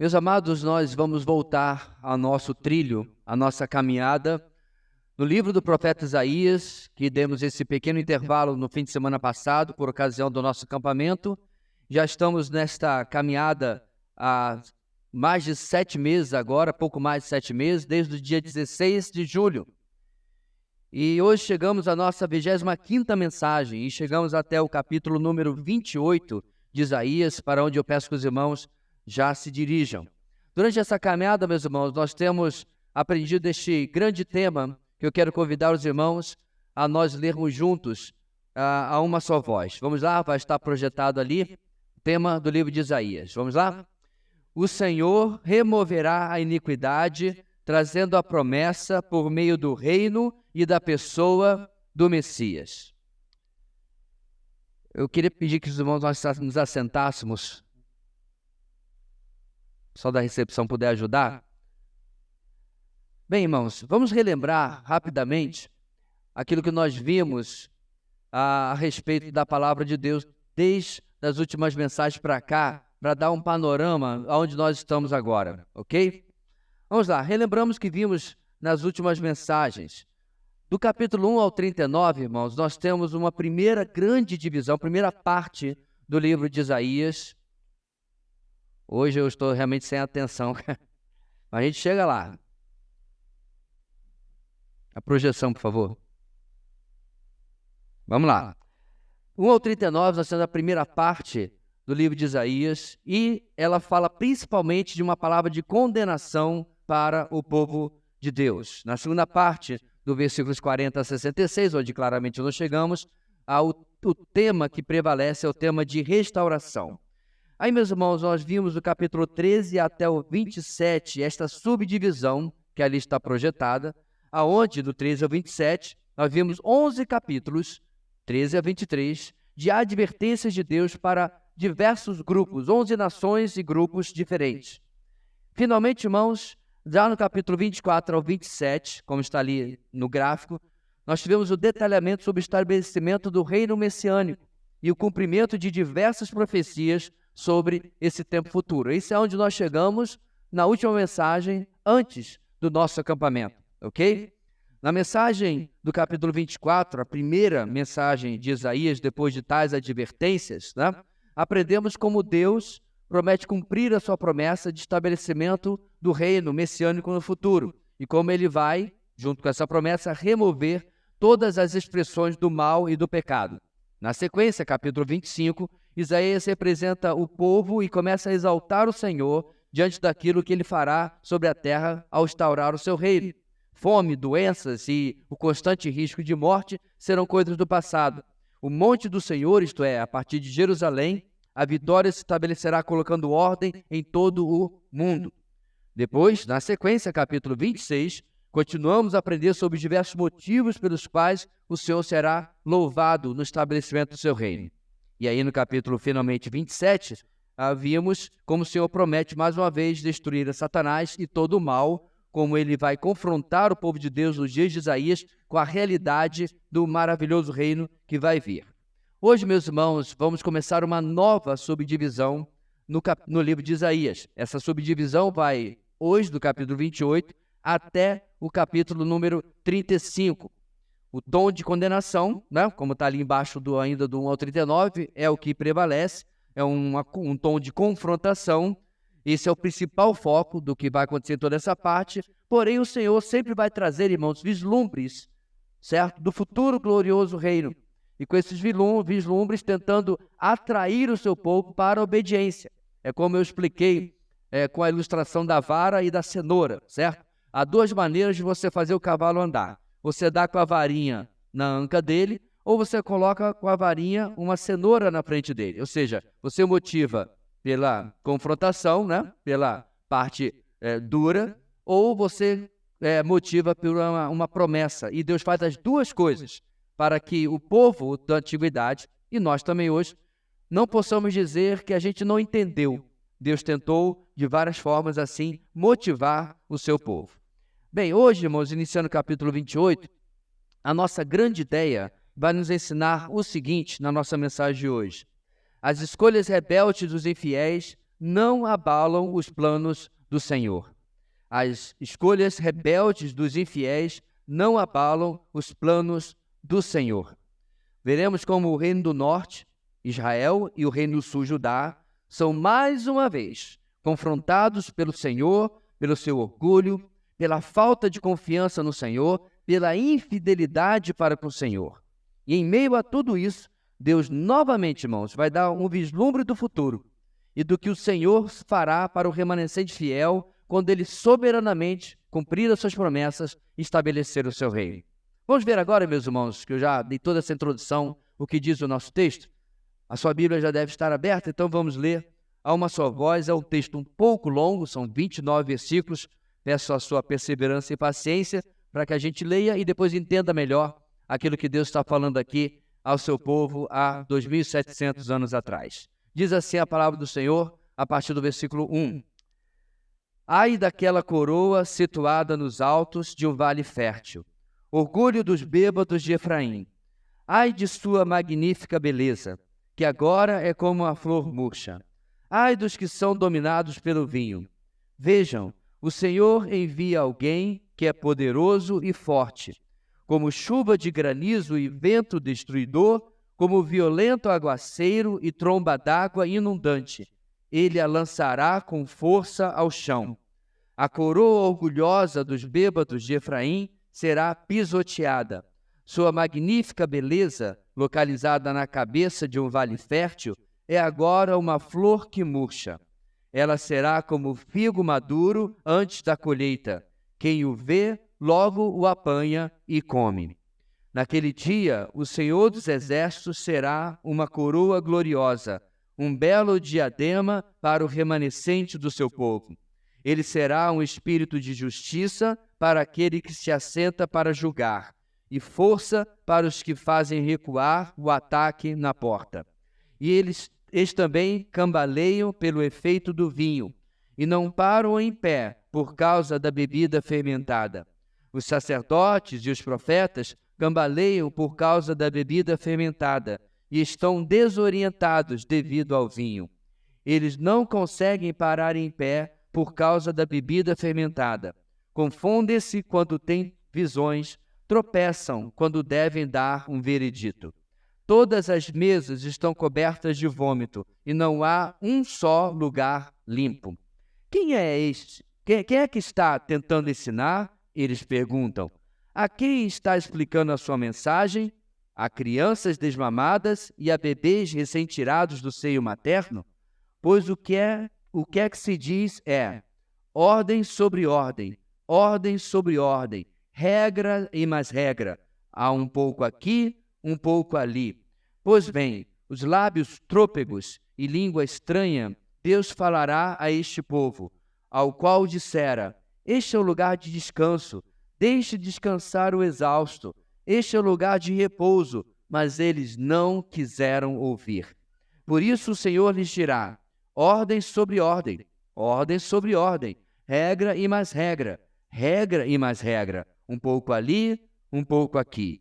Meus amados, nós vamos voltar ao nosso trilho, à nossa caminhada, no livro do profeta Isaías, que demos esse pequeno intervalo no fim de semana passado, por ocasião do nosso acampamento. Já estamos nesta caminhada há mais de 7 meses agora, pouco mais de 7 meses, desde o dia 16 de julho. E hoje chegamos à nossa 25ª mensagem e chegamos até o capítulo número 28 de Isaías, para onde eu peço que os irmãos já se dirijam. Durante essa caminhada, meus irmãos, nós temos aprendido este grande tema que eu quero convidar os irmãos a nós lermos juntos a uma só voz. Vamos lá, vai estar projetado ali o tema do livro de Isaías. Vamos lá? O Senhor removerá a iniquidade, trazendo a promessa por meio do reino e da pessoa do Messias. Eu queria pedir que os irmãos nós nos assentássemos. Só da recepção puder ajudar. Bem, irmãos, vamos relembrar rapidamente aquilo que nós vimos a respeito da palavra de Deus desde as últimas mensagens para cá, para dar um panorama aonde nós estamos agora, ok? Vamos lá, relembramos que vimos nas últimas mensagens. Do capítulo 1 ao 39, irmãos, nós temos uma primeira grande divisão, primeira parte do livro de Isaías. Hoje eu estou realmente sem atenção, mas a gente chega lá. A projeção, por favor. Vamos lá. 1 ao 39, nós temos a primeira parte do livro de Isaías e ela fala principalmente de uma palavra de condenação para o povo de Deus. Na segunda parte, do versículos 40 a 66, onde claramente nós chegamos, o tema que prevalece é o tema de restauração. Aí, meus irmãos, nós vimos do capítulo 13 até o 27, esta subdivisão que ali está projetada, aonde do 13 ao 27, nós vimos 11 capítulos, 13 a 23, de advertências de Deus para diversos grupos, 11 nações e grupos diferentes. Finalmente, irmãos, já no capítulo 24 ao 27, como está ali no gráfico, nós tivemos o detalhamento sobre o estabelecimento do reino messiânico e o cumprimento de diversas profecias sobre esse tempo futuro. Isso é onde nós chegamos na última mensagem antes do nosso acampamento, ok? Na mensagem do capítulo 24, a primeira mensagem de Isaías, depois de tais advertências, né, aprendemos como Deus promete cumprir a sua promessa de estabelecimento do reino messiânico no futuro e como ele vai, junto com essa promessa, remover todas as expressões do mal e do pecado. Na sequência, capítulo 25, Isaías representa o povo e começa a exaltar o Senhor diante daquilo que ele fará sobre a terra ao instaurar o seu reino. Fome, doenças e o constante risco de morte serão coisas do passado. O monte do Senhor, isto é, a partir de Jerusalém, a vitória se estabelecerá colocando ordem em todo o mundo. Depois, na sequência, capítulo 26, continuamos a aprender sobre diversos motivos pelos quais o Senhor será louvado no estabelecimento do seu reino. E aí no capítulo, finalmente, 27, vimos como o Senhor promete mais uma vez destruir a Satanás e todo o mal, como ele vai confrontar o povo de Deus nos dias de Isaías com a realidade do maravilhoso reino que vai vir. Hoje, meus irmãos, vamos começar uma nova subdivisão no livro de Isaías. Essa subdivisão vai hoje do capítulo 28 até o capítulo número 35. O tom de condenação, né, como está ali embaixo ainda do 1 ao 39, é o que prevalece, é um tom de confrontação. Esse é o principal foco do que vai acontecer em toda essa parte. Porém, o Senhor sempre vai trazer, irmãos, vislumbres, certo? Do futuro glorioso reino. E com esses vislumbres tentando atrair o seu povo para a obediência. É como eu expliquei com a ilustração da vara e da cenoura, certo? Há duas maneiras de você fazer o cavalo andar. Você dá com a varinha na anca dele, ou você coloca com a varinha uma cenoura na frente dele. Ou seja, você motiva pela confrontação, né? Pela parte dura, ou você motiva por uma promessa. E Deus faz as duas coisas para que o povo da antiguidade, e nós também hoje, não possamos dizer que a gente não entendeu. Deus tentou, de várias formas, assim, motivar o seu povo. Bem, hoje, irmãos, iniciando o capítulo 28, a nossa grande ideia vai nos ensinar o seguinte na nossa mensagem de hoje. As escolhas rebeldes dos infiéis não abalam os planos do Senhor. As escolhas rebeldes dos infiéis não abalam os planos do Senhor. Veremos como o reino do norte, Israel, e o reino do sul, Judá, são mais uma vez confrontados pelo Senhor, pelo seu orgulho, pela falta de confiança no Senhor, pela infidelidade para com o Senhor. E em meio a tudo isso, Deus novamente, irmãos, vai dar um vislumbre do futuro e do que o Senhor fará para o remanescente fiel quando ele soberanamente cumprir as suas promessas e estabelecer o seu reino. Vamos ver agora, meus irmãos, que eu já dei toda essa introdução, o que diz o nosso texto. A sua Bíblia já deve estar aberta, então vamos ler a uma só voz. É um texto um pouco longo, são 29 versículos. Peço a sua perseverança e paciência para que a gente leia e depois entenda melhor aquilo que Deus está falando aqui ao seu povo há 2.700 anos atrás. Diz assim a palavra do Senhor, a partir do versículo 1. Ai daquela coroa situada nos altos de um vale fértil, orgulho dos bêbados de Efraim. Ai de sua magnífica beleza, que agora é como a flor murcha. Ai dos que são dominados pelo vinho. Vejam, o Senhor envia alguém que é poderoso e forte, como chuva de granizo e vento destruidor, como violento aguaceiro e tromba d'água inundante. Ele a lançará com força ao chão. A coroa orgulhosa dos bêbados de Efraim será pisoteada. Sua magnífica beleza, localizada na cabeça de um vale fértil, é agora uma flor que murcha. Ela será como o figo maduro antes da colheita. Quem o vê, logo o apanha e come. Naquele dia, o Senhor dos Exércitos será uma coroa gloriosa, um belo diadema para o remanescente do seu povo. Ele será um espírito de justiça para aquele que se assenta para julgar, e força para os que fazem recuar o ataque na porta. E eles também cambaleiam pelo efeito do vinho, e não param em pé por causa da bebida fermentada. Os sacerdotes e os profetas cambaleiam por causa da bebida fermentada e estão desorientados devido ao vinho. Eles não conseguem parar em pé por causa da bebida fermentada. Confundem-se quando têm visões, tropeçam quando devem dar um veredito. Todas as mesas estão cobertas de vômito e não há um só lugar limpo. Quem é este? Quem é que está tentando ensinar? Eles perguntam. A quem está explicando a sua mensagem? A crianças desmamadas e a bebês recém-tirados do seio materno? Pois o que é que se diz é ordem sobre ordem, ordem sobre ordem, regra e mais regra. Há um pouco aqui, um pouco ali. Pois bem, os lábios trôpegos e língua estranha, Deus falará a este povo, ao qual dissera, este é o lugar de descanso, deixe descansar o exausto, este é o lugar de repouso, mas eles não quiseram ouvir. Por isso o Senhor lhes dirá, ordem sobre ordem, ordem sobre ordem, regra e mais regra, regra e mais regra, um pouco ali, um pouco aqui,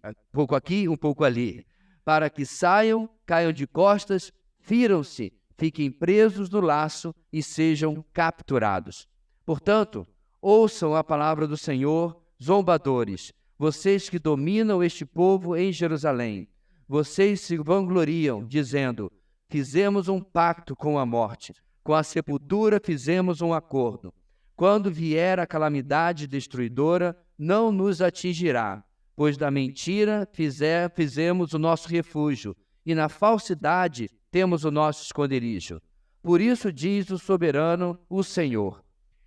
um pouco ali, para que saiam, caiam de costas, firam-se, fiquem presos no laço e sejam capturados. Portanto, ouçam a palavra do Senhor, zombadores, vocês que dominam este povo em Jerusalém. Vocês se vangloriam, dizendo, fizemos um pacto com a morte, com a sepultura fizemos um acordo. Quando vier a calamidade destruidora, não nos atingirá, pois da mentira fizemos o nosso refúgio, e na falsidade temos o nosso esconderijo. Por isso diz o soberano, o Senhor,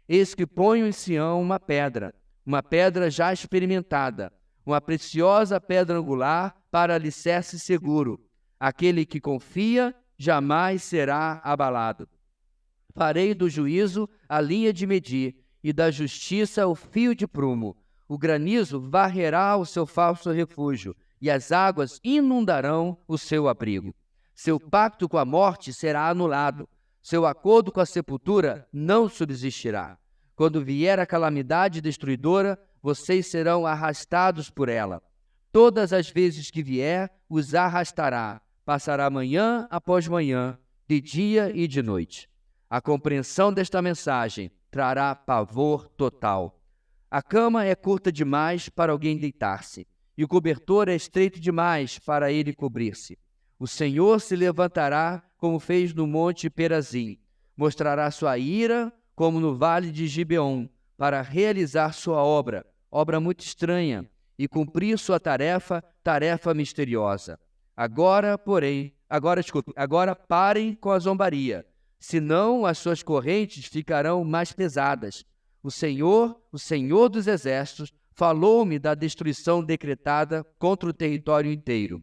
eis que ponho em Sião uma pedra já experimentada, uma preciosa pedra angular para alicerce seguro. Aquele que confia jamais será abalado. Farei do juízo a linha de medir, e da justiça o fio de prumo. O granizo varrerá o seu falso refúgio, e as águas inundarão o seu abrigo. Seu pacto com a morte será anulado, seu acordo com a sepultura não subsistirá. Quando vier a calamidade destruidora, vocês serão arrastados por ela. Todas as vezes que vier, os arrastará. Passará manhã após manhã, de dia e de noite. A compreensão desta mensagem trará pavor total. A cama é curta demais para alguém deitar-se, e o cobertor é estreito demais para ele cobrir-se. O Senhor se levantará como fez no monte Perazim, mostrará sua ira como no vale de Gibeon, para realizar sua obra, obra muito estranha, e cumprir sua tarefa, tarefa misteriosa. Agora parem com a zombaria, senão as suas correntes ficarão mais pesadas. O Senhor dos Exércitos, falou-me da destruição decretada contra o território inteiro.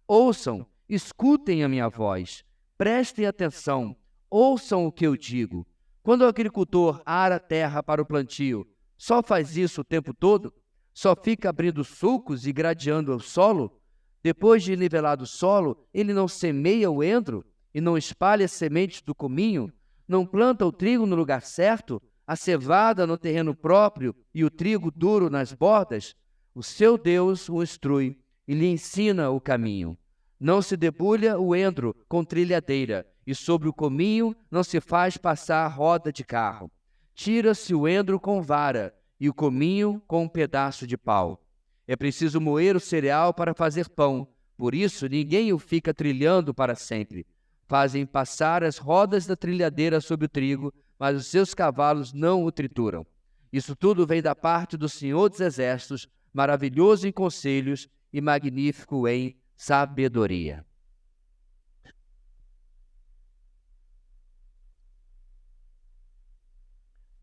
Ouçam, escutem a minha voz, prestem atenção, ouçam o que eu digo. Quando o agricultor ara a terra para o plantio, só faz isso o tempo todo? Só fica abrindo sulcos e gradeando o solo? Depois de nivelado o solo, ele não semeia o endro e não espalha as sementes do cominho? Não planta o trigo no lugar certo, a cevada no terreno próprio e o trigo duro nas bordas? O seu Deus o instrui e lhe ensina o caminho. Não se debulha o endro com trilhadeira, e sobre o cominho não se faz passar roda de carro. Tira-se o endro com vara, e o cominho com um pedaço de pau. É preciso moer o cereal para fazer pão, por isso ninguém o fica trilhando para sempre. Fazem passar as rodas da trilhadeira sobre o trigo, mas os seus cavalos não o trituram. Isso tudo vem da parte do Senhor dos Exércitos, maravilhoso em conselhos e magnífico em sabedoria.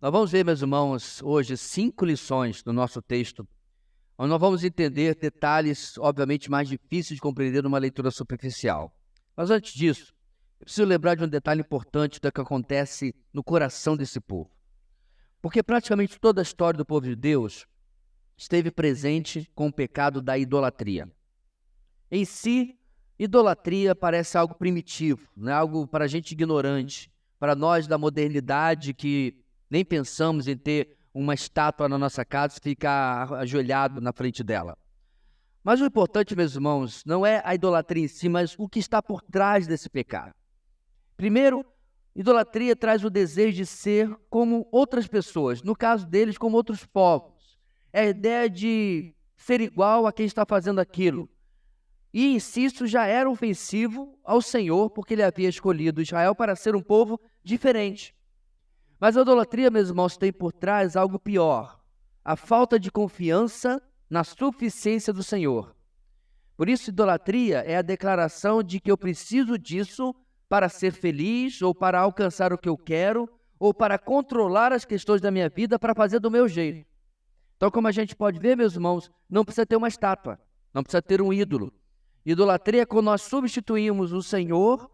Nós vamos ver, meus irmãos, hoje 5 lições do nosso texto, onde nós vamos entender detalhes, obviamente, mais difíceis de compreender numa leitura superficial. Mas antes disso, eu preciso lembrar de um detalhe importante do que acontece no coração desse povo. Porque praticamente toda a história do povo de Deus esteve presente com o pecado da idolatria. Em si, idolatria parece algo primitivo, né? Algo para a gente ignorante, para nós da modernidade que nem pensamos em ter uma estátua na nossa casa e ficar ajoelhado na frente dela. Mas o importante, meus irmãos, não é a idolatria em si, mas o que está por trás desse pecado. Primeiro, idolatria traz o desejo de ser como outras pessoas, no caso deles, como outros povos. É a ideia de ser igual a quem está fazendo aquilo. E, insisto, já era ofensivo ao Senhor, porque ele havia escolhido Israel para ser um povo diferente. Mas a idolatria, meus irmãos, tem por trás algo pior: a falta de confiança na suficiência do Senhor. Por isso, idolatria é a declaração de que eu preciso disso para ser feliz, ou para alcançar o que eu quero, ou para controlar as questões da minha vida para fazer do meu jeito. Então, como a gente pode ver, meus irmãos, não precisa ter uma estátua, não precisa ter um ídolo. Idolatria é quando nós substituímos o Senhor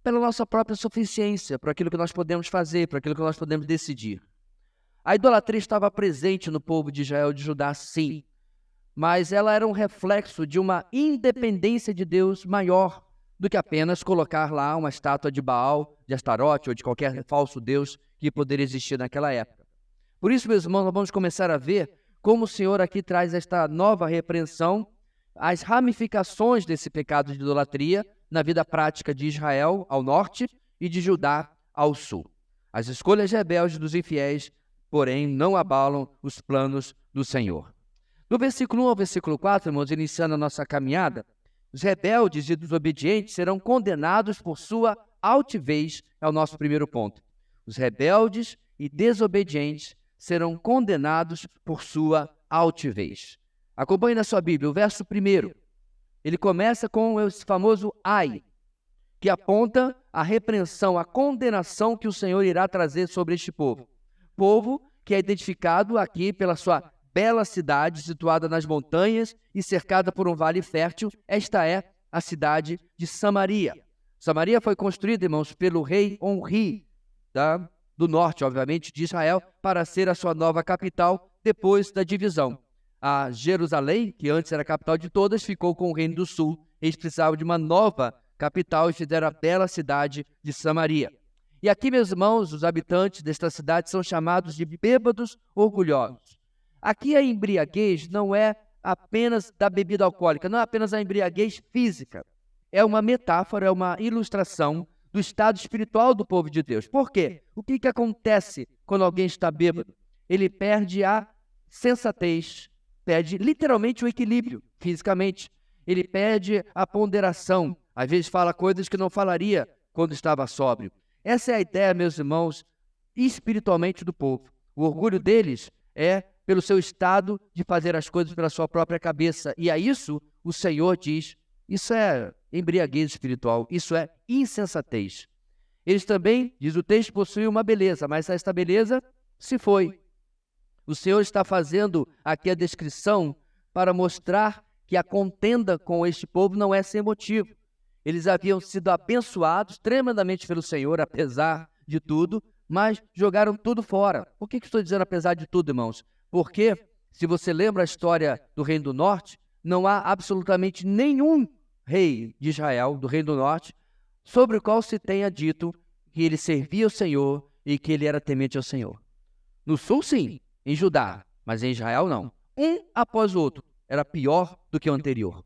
pela nossa própria suficiência, para aquilo que nós podemos fazer, para aquilo que nós podemos decidir. A idolatria estava presente no povo de Israel e de Judá, sim, mas ela era um reflexo de uma independência de Deus maior do que apenas colocar lá uma estátua de Baal, de Astarote ou de qualquer falso deus que poderia existir naquela época. Por isso, meus irmãos, nós vamos começar a ver como o Senhor aqui traz esta nova repreensão, as ramificações desse pecado de idolatria na vida prática de Israel ao norte e de Judá ao sul. As escolhas rebeldes dos infiéis, porém, não abalam os planos do Senhor. Do versículo 1 ao versículo 4, irmãos, iniciando a nossa caminhada, os rebeldes e desobedientes serão condenados por sua altivez, é o nosso primeiro ponto. Os rebeldes e desobedientes serão condenados por sua altivez. Acompanhe na sua Bíblia o verso 1. Ele começa com esse famoso ai, que aponta a repreensão, a condenação que o Senhor irá trazer sobre este povo. Povo que é identificado aqui pela sua bela cidade, situada nas montanhas e cercada por um vale fértil. Esta é a cidade de Samaria. Samaria foi construída, irmãos, pelo rei Onri, do norte, obviamente, de Israel, para ser a sua nova capital depois da divisão. A Jerusalém, que antes era a capital de todas, ficou com o reino do sul. Eles precisavam de uma nova capital e fizeram a bela cidade de Samaria. E aqui, meus irmãos, os habitantes desta cidade são chamados de bêbados orgulhosos. Aqui a embriaguez não é apenas da bebida alcoólica, não é apenas a embriaguez física. É uma metáfora, é uma ilustração do estado espiritual do povo de Deus. Por quê? O que acontece quando alguém está bêbado? Ele perde a sensatez, perde literalmente o equilíbrio fisicamente. Ele perde a ponderação. Às vezes fala coisas que não falaria quando estava sóbrio. Essa é a ideia, meus irmãos, espiritualmente do povo. O orgulho deles é pelo seu estado de fazer as coisas pela sua própria cabeça. E a isso o Senhor diz, isso é embriaguez espiritual, isso é insensatez. Eles também, diz o texto, possuíam uma beleza, mas esta beleza se foi. O Senhor está fazendo aqui a descrição para mostrar que a contenda com este povo não é sem motivo. Eles haviam sido abençoados tremendamente pelo Senhor, apesar de tudo, mas jogaram tudo fora. Por que estou dizendo apesar de tudo, irmãos? Porque, se você lembra a história do Reino do Norte, não há absolutamente nenhum rei de Israel, do Reino do Norte, sobre o qual se tenha dito que ele servia ao Senhor e que ele era temente ao Senhor. No sul, sim, em Judá, mas em Israel, não. Um após o outro, era pior do que o anterior.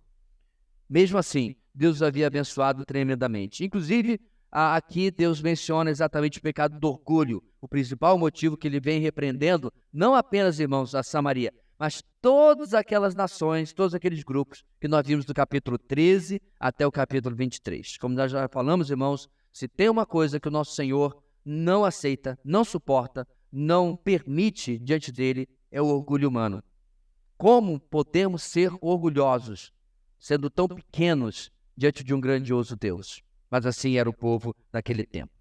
Mesmo assim, Deus os havia abençoado tremendamente. Inclusive, aqui Deus menciona exatamente o pecado do orgulho, o principal motivo que ele vem repreendendo, não apenas, irmãos, a Samaria, mas todas aquelas nações, todos aqueles grupos que nós vimos do capítulo 13 até o capítulo 23. Como nós já falamos, irmãos, se tem uma coisa que o nosso Senhor não aceita, não suporta, não permite diante dele, é o orgulho humano. Como podemos ser orgulhosos, sendo tão pequenos diante de um grandioso Deus? Mas assim era o povo naquele tempo.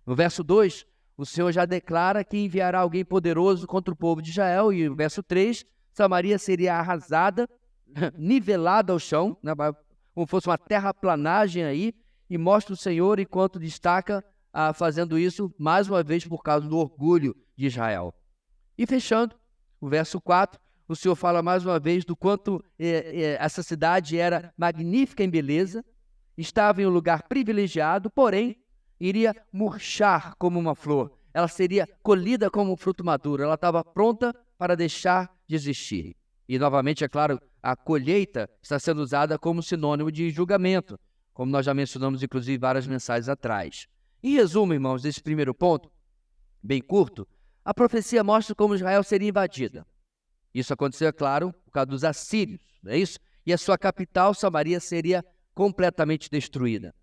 No verso 2, o Senhor já declara que enviará alguém poderoso contra o povo de Israel, e no verso 3, Samaria seria arrasada, nivelada ao chão, né, como fosse uma terraplanagem aí, e mostra o Senhor enquanto destaca fazendo isso, mais uma vez, por causa do orgulho de Israel. E fechando, o verso 4, o Senhor fala mais uma vez do quanto essa cidade era magnífica em beleza, estava em um lugar privilegiado, porém, iria murchar como uma flor. Ela seria colhida como um fruto maduro. Ela estava pronta para deixar de existir. E, novamente, é claro, a colheita está sendo usada como sinônimo de julgamento, como nós já mencionamos, inclusive, várias mensagens atrás. Em resumo, irmãos, desse primeiro ponto, bem curto, a profecia mostra como Israel seria invadida. Isso aconteceu, é claro, por causa dos assírios, não é isso? E a sua capital, Samaria, seria completamente destruída.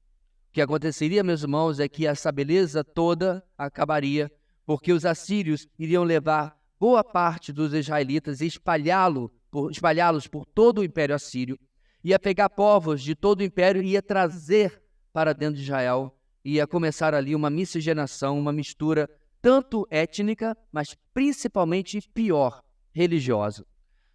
O que aconteceria, meus irmãos, é que essa beleza toda acabaria, porque os assírios iriam levar boa parte dos israelitas e espalhá-los por todo o Império Assírio, ia pegar povos de todo o Império e ia trazer para dentro de Israel, ia começar ali uma miscigenação, uma mistura tanto étnica, mas principalmente pior, religiosa.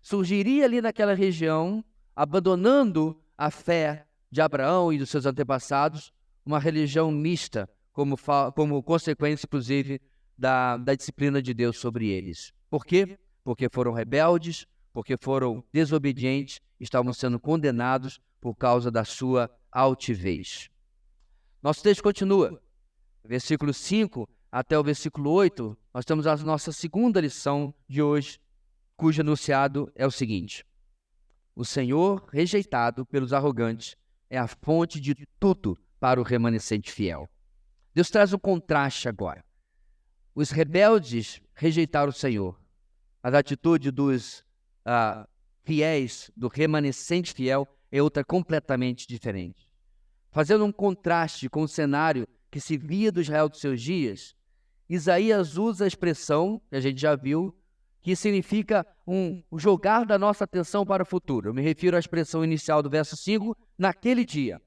Surgiria ali naquela região, abandonando a fé de Abraão e dos seus antepassados, uma religião mista, como consequência, inclusive, da disciplina de Deus sobre eles. Por quê? Porque foram rebeldes, porque foram desobedientes, estavam sendo condenados por causa da sua altivez. Nosso texto continua. Versículo 5 até o versículo 8, nós temos a nossa segunda lição de hoje, cujo enunciado é o seguinte: o Senhor, rejeitado pelos arrogantes, é a fonte de tudo para o remanescente fiel. Deus traz um contraste agora. Os rebeldes rejeitaram o Senhor. A atitude dos fiéis, do remanescente fiel, é outra completamente diferente. Fazendo um contraste com o cenário que se via do Israel dos seus dias, Isaías usa a expressão, que a gente já viu, que significa o jogar da nossa atenção para o futuro. Eu me refiro à expressão inicial do verso 5, naquele dia,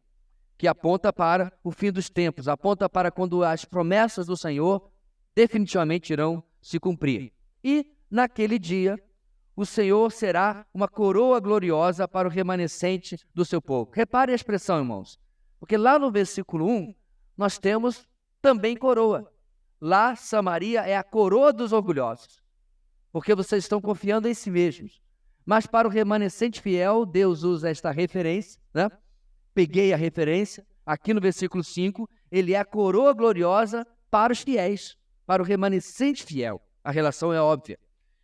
que aponta para o fim dos tempos, aponta para quando as promessas do Senhor definitivamente irão se cumprir. E, naquele dia, o Senhor será uma coroa gloriosa para o remanescente do seu povo. Repare a expressão, irmãos, porque lá no versículo 1, nós temos também coroa. Lá, Samaria é a coroa dos orgulhosos, porque vocês estão confiando em si mesmos. Mas para o remanescente fiel, Deus usa esta referência, né? Peguei a referência, aqui no versículo 5, ele é a coroa gloriosa para os fiéis, para o remanescente fiel. A relação é óbvia.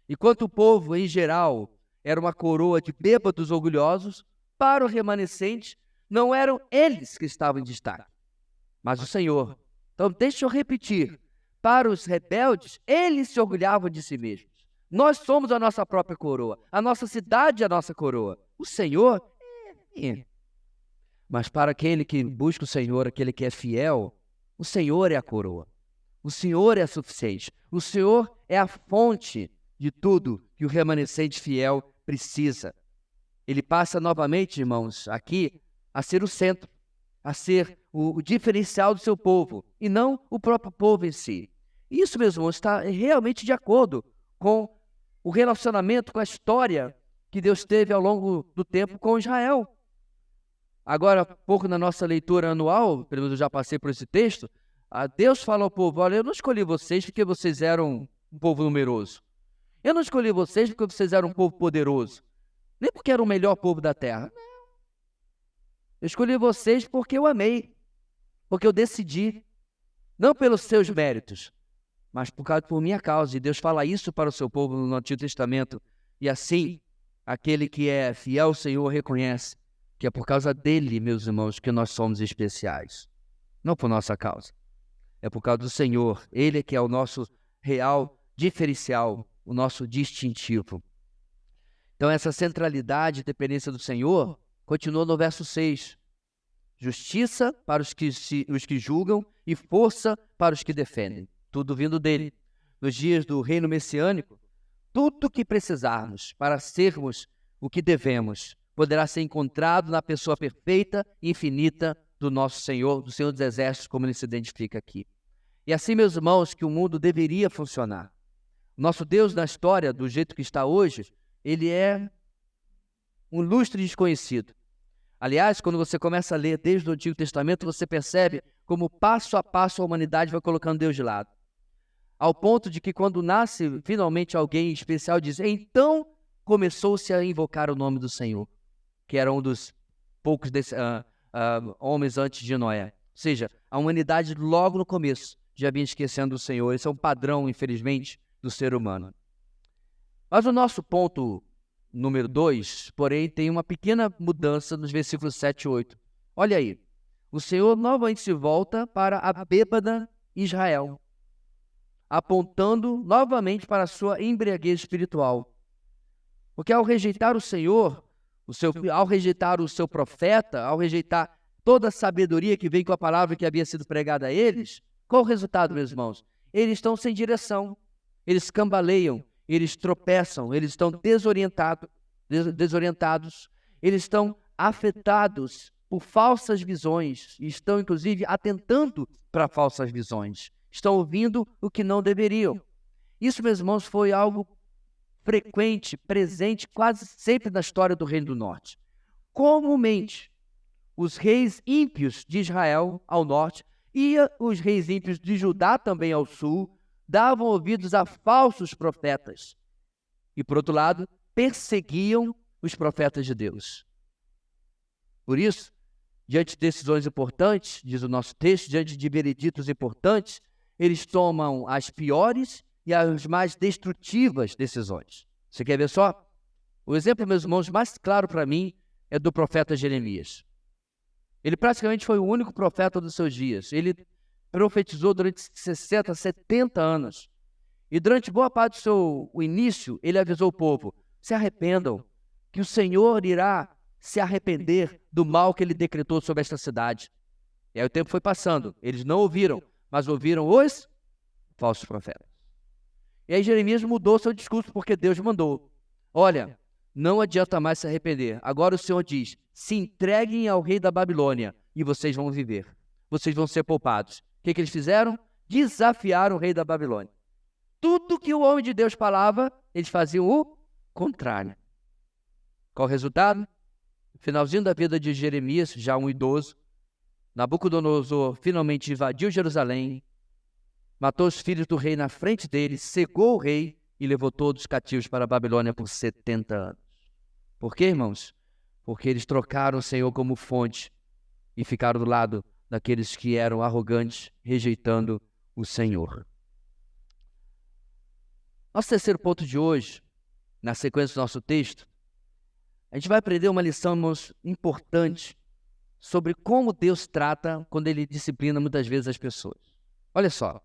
Enquanto o povo, em geral, era uma coroa de bêbados orgulhosos, para o remanescente, não eram eles que estavam em destaque. mas o Senhor. Então, deixa eu repetir. Para os rebeldes, eles se orgulhavam de si mesmos. Nós somos a nossa própria coroa. A nossa cidade é a nossa coroa. O Senhor é. Mas para aquele que busca o Senhor, aquele que é fiel, o Senhor é a coroa. O Senhor é suficiente. O Senhor é a fonte de tudo que o remanescente fiel precisa. Ele passa novamente, irmãos, aqui a ser o centro, a ser o diferencial do seu povo, e não o próprio povo em si. Isso, meus irmãos, está realmente de acordo com o relacionamento, com a história que Deus teve ao longo do tempo com Israel. Agora, há pouco na nossa leitura anual, pelo menos eu já passei por esse texto, Deus fala ao povo: olha, eu não escolhi vocês porque vocês eram um povo numeroso. Eu não escolhi vocês porque vocês eram um povo poderoso. Nem porque era o melhor povo da terra. Eu escolhi vocês porque eu amei, porque eu decidi, não pelos seus méritos, mas por minha causa. E Deus fala isso para o seu povo no Antigo Testamento. E assim, aquele que é fiel ao Senhor reconhece que é por causa dele, meus irmãos, que nós somos especiais. Não por nossa causa. É por causa do Senhor. Ele que é o nosso real diferencial, o nosso distintivo. Então, essa centralidade e dependência do Senhor continua no verso 6. Justiça para os que julgam e força para os que defendem. Tudo vindo dele. Nos dias do reino messiânico, tudo o que precisarmos para sermos o que devemos poderá ser encontrado na pessoa perfeita e infinita do nosso Senhor, do Senhor dos Exércitos, como ele se identifica aqui. E assim, meus irmãos, que o mundo deveria funcionar. Nosso Deus, na história, do jeito que está hoje, ele é um lustre desconhecido. Aliás, quando você começa a ler desde o Antigo Testamento, você percebe como passo a passo a humanidade vai colocando Deus de lado. Ao ponto de que quando nasce finalmente alguém especial, diz: então começou-se a invocar o nome do Senhor, que era um dos poucos homens antes de Noé. Ou seja, a humanidade logo no começo já vinha esquecendo o Senhor. Esse é um padrão, infelizmente, do ser humano. Mas o nosso ponto número 2, porém, tem uma pequena mudança nos versículos 7 e 8. Olha aí. O Senhor novamente se volta para a bêbada Israel, apontando novamente para a sua embriaguez espiritual. Porque ao rejeitar o Senhor, ao rejeitar o seu profeta, ao rejeitar toda a sabedoria que vem com a palavra que havia sido pregada a eles, qual o resultado, meus irmãos? Eles estão sem direção, eles cambaleiam, eles tropeçam, eles estão desorientados, eles estão afetados por falsas visões, e estão, inclusive, atentando para falsas visões. Estão ouvindo o que não deveriam. Isso, meus irmãos, foi algo frequente, presente quase sempre na história do Reino do Norte. Comumente, os reis ímpios de Israel ao norte e os reis ímpios de Judá também ao sul davam ouvidos a falsos profetas e, por outro lado, perseguiam os profetas de Deus. Por isso, diante de decisões importantes, diz o nosso texto, diante de vereditos importantes, eles tomam as piores e as mais destrutivas decisões. Você quer ver só? O exemplo, meus irmãos, mais claro para mim é do profeta Jeremias. Ele praticamente foi o único profeta dos seus dias. Ele profetizou durante 60, 70 anos. E durante boa parte do seu início, ele avisou o povo: se arrependam, que o Senhor irá se arrepender do mal que ele decretou sobre esta cidade. E aí o tempo foi passando. Eles não ouviram, mas ouviram os falsos profetas. E aí Jeremias mudou seu discurso porque Deus mandou. Olha, não adianta mais se arrepender. Agora o Senhor diz: se entreguem ao rei da Babilônia e vocês vão viver. Vocês vão ser poupados. O que eles fizeram? Desafiaram o rei da Babilônia. Tudo que o homem de Deus falava, eles faziam o contrário. Qual o resultado? No finalzinho da vida de Jeremias, já um idoso, Nabucodonosor finalmente invadiu Jerusalém, matou os filhos do rei na frente dele, cegou o rei e levou todos cativos para a Babilônia por 70 anos. Por quê, irmãos? Porque eles trocaram o Senhor como fonte e ficaram do lado daqueles que eram arrogantes, rejeitando o Senhor. Nosso terceiro ponto de hoje, na sequência do nosso texto, a gente vai aprender uma lição, irmãos, importante sobre como Deus trata quando Ele disciplina muitas vezes as pessoas. Olha só,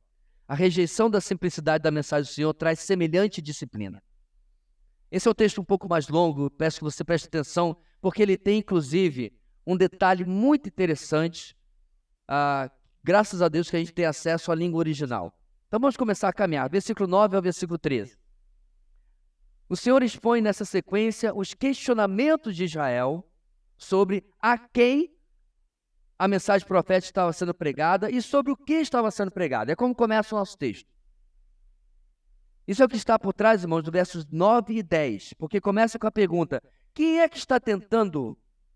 a rejeição da simplicidade da mensagem do Senhor traz semelhante disciplina. Esse é um texto um pouco mais longo, peço que você preste atenção, porque ele tem, inclusive, um detalhe muito interessante, graças a Deus que a gente tem acesso à língua original. Então vamos começar a caminhar, versículo 9 ao versículo 13. O Senhor expõe nessa sequência os questionamentos de Israel sobre a quem a mensagem profética estava sendo pregada e sobre o que estava sendo pregado. É como começa o nosso texto. Isso é o que está por trás, irmãos, do versos 9 e 10, porque começa com a pergunta: quem é que está tentando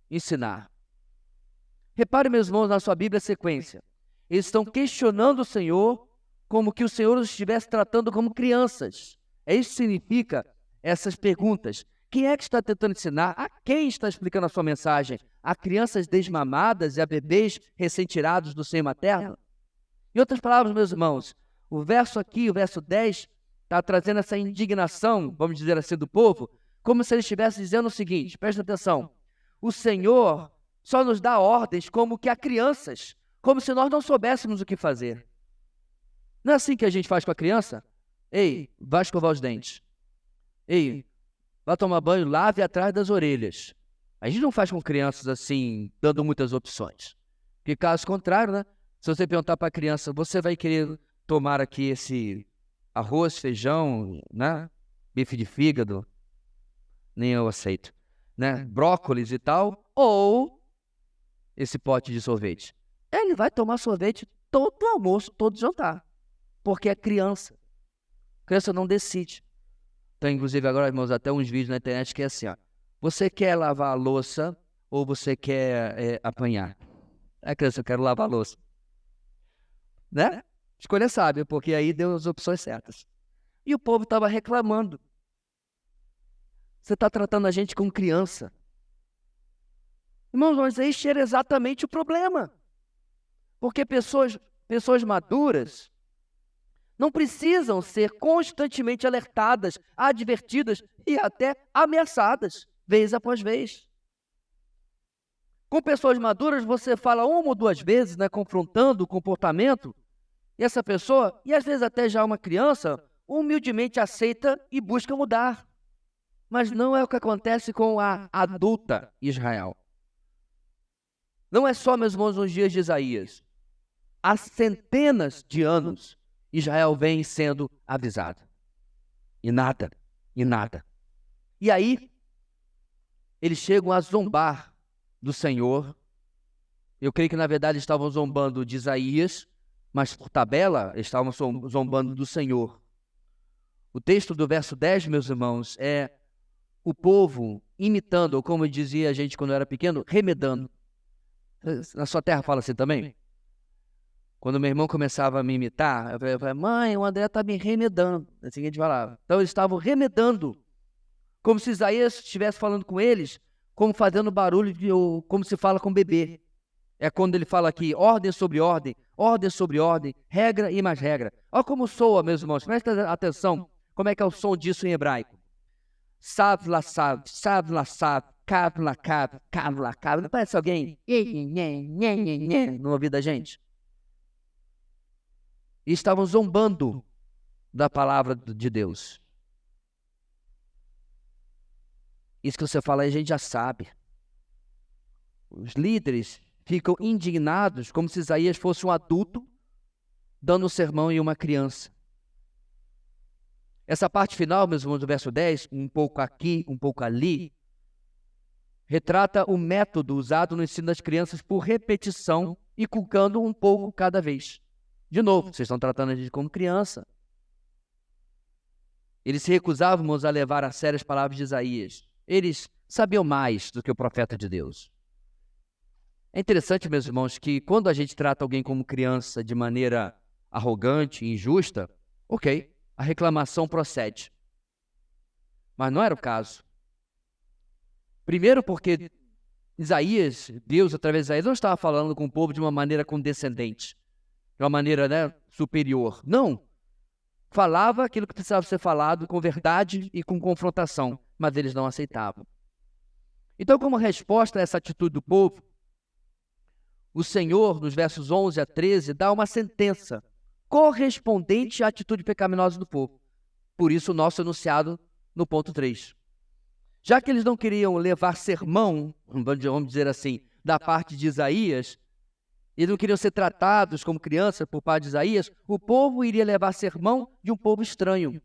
ensinar? Repare, meus irmãos, na sua Bíblia a sequência. Eles estão questionando o Senhor como que o Senhor os estivesse tratando como crianças. É isso que significa essas perguntas. Quem é que está tentando ensinar? A quem está explicando a sua mensagem? A crianças desmamadas e a bebês recém-tirados do seio materno? Em outras palavras, meus irmãos, o verso aqui, o verso 10, está trazendo essa indignação, vamos dizer assim, do povo, como se ele estivesse dizendo o seguinte, presta atenção, o Senhor só nos dá ordens como que a crianças, como se nós não soubéssemos o que fazer. Não é assim que a gente faz com a criança? Ei, vai escovar os dentes. Ei, vai tomar banho, lave atrás das orelhas. A gente não faz com crianças assim, dando muitas opções. Porque caso contrário, né? Se você perguntar para a criança, você vai querer tomar aqui esse arroz, feijão, né? Bife de fígado, nem eu aceito, né? Brócolis e tal, ou esse pote de sorvete. Ele vai tomar sorvete todo almoço, todo jantar, porque é criança. A criança não decide. Tem, inclusive, agora, irmãos, até uns vídeos na internet que é assim, ó. Você quer lavar a louça ou você quer apanhar? A criança, eu quero lavar a louça. Né? Escolha sábia, porque aí deu as opções certas. E o povo estava reclamando. Você está tratando a gente como criança. Irmãos, mas este era exatamente o problema. Porque pessoas maduras não precisam ser constantemente alertadas, advertidas e até ameaçadas, vez após vez. Com pessoas maduras, você fala uma ou duas vezes, né, confrontando o comportamento, e essa pessoa, e às vezes até já uma criança, humildemente aceita e busca mudar. Mas não é o que acontece com a adulta Israel. Não é só, meus irmãos, nos dias de Isaías. Há centenas de anos, Israel vem sendo avisado. E nada, e nada. E aí, eles chegam a zombar do Senhor. Eu creio que, na verdade, estavam zombando de Isaías, mas por tabela, estavam zombando do Senhor. O texto do verso 10, meus irmãos, é o povo imitando, ou como dizia a gente quando era pequeno, remedando. Na sua terra fala assim também? Quando meu irmão começava a me imitar, eu falei, mãe, o André está me remedando. Assim que a gente falava. Então eles estavam remedando, como se Isaías estivesse falando com eles, como fazendo barulho, como se fala com bebê. É quando ele fala aqui, ordem sobre ordem, regra e mais regra. Olha como soa, meus irmãos, presta atenção, como é que é o som disso em hebraico. Sav la sav, kav la kav, kav la kav. Não parece alguém no ouvido da gente? E estavam zombando da palavra de Deus. Isso que você fala aí, a gente já sabe. Os líderes ficam indignados, como se Isaías fosse um adulto dando um sermão em uma criança. Essa parte final, meus irmãos, do verso 10, um pouco aqui, um pouco ali, retrata o método usado no ensino das crianças por repetição e culcando um pouco cada vez. De novo, vocês estão tratando a gente como criança. Eles se recusavam, irmãos, a levar a sério as palavras de Isaías. Eles sabiam mais do que o profeta de Deus. É interessante, meus irmãos, que quando a gente trata alguém como criança de maneira arrogante e injusta, ok, a reclamação procede. Mas não era o caso. Primeiro porque Isaías, Deus através de Isaías, não estava falando com o povo de uma maneira condescendente, de uma maneira, né, superior. Não. Falava aquilo que precisava ser falado com verdade e com confrontação, mas eles não aceitavam. Então, como resposta a essa atitude do povo, o Senhor, nos versos 11 a 13, dá uma sentença correspondente à atitude pecaminosa do povo. Por isso, o nosso enunciado no ponto 3. Já que eles não queriam levar sermão, vamos dizer assim, da parte de Isaías, eles não queriam ser tratados como crianças por parte de Isaías, o povo iria levar sermão de um povo estranho,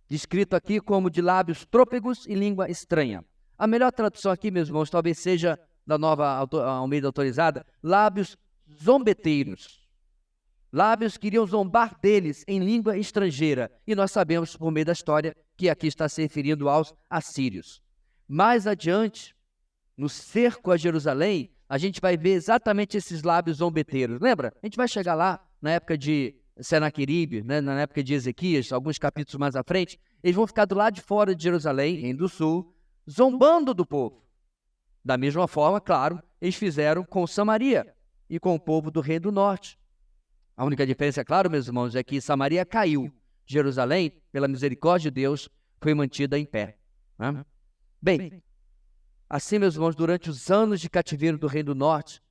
descrito aqui como de lábios trôpegos e língua estranha. A melhor tradução aqui, meus irmãos, talvez seja da Nova Almeida Atualizada, lábios zombeteiros. Lábios que iriam zombar deles em língua estrangeira. E nós sabemos, por meio da história, que aqui está se referindo aos assírios. Mais adiante, no cerco a Jerusalém, a gente vai ver exatamente esses lábios zombeteiros. Lembra? A gente vai chegar lá na época de Senaqueribe, né, na época de Ezequias, alguns capítulos mais à frente. Eles vão ficar do lado de fora de Jerusalém, Reino do Sul, zombando do povo. Da mesma forma, claro, eles fizeram com Samaria e com o povo do Reino do Norte. A única diferença, é claro, meus irmãos, é que Samaria caiu. Jerusalém, pela misericórdia de Deus, foi mantida em pé. Né? Bem, assim, meus irmãos, durante os anos de cativeiro do Reino do Norte,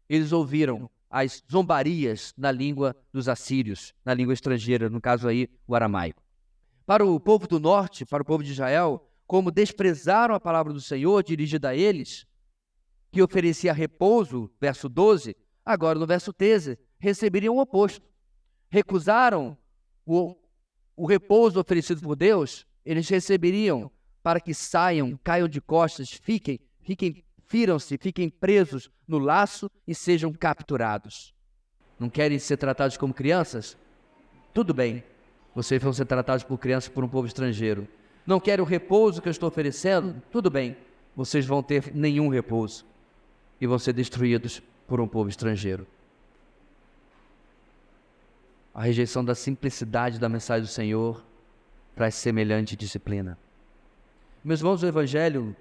eles ouviram as zombarias na língua dos assírios, na língua estrangeira, no caso aí, o aramaico. Para o povo do Norte, para o povo de Israel, como desprezaram a palavra do Senhor dirigida a eles, que oferecia repouso, verso 12, agora no verso 13, receberiam o oposto. Recusaram o repouso oferecido por Deus, eles receberiam para que saiam, caiam de costas, firam-se, fiquem presos no laço e sejam capturados. Não querem ser tratados como crianças? Tudo bem, vocês vão ser tratados por crianças por um povo estrangeiro. Não querem o repouso que eu estou oferecendo? Tudo bem, vocês vão ter nenhum repouso e vão ser destruídos por um povo estrangeiro. A rejeição da simplicidade da mensagem do Senhor traz semelhante disciplina. Meus irmãos, o Evangelho,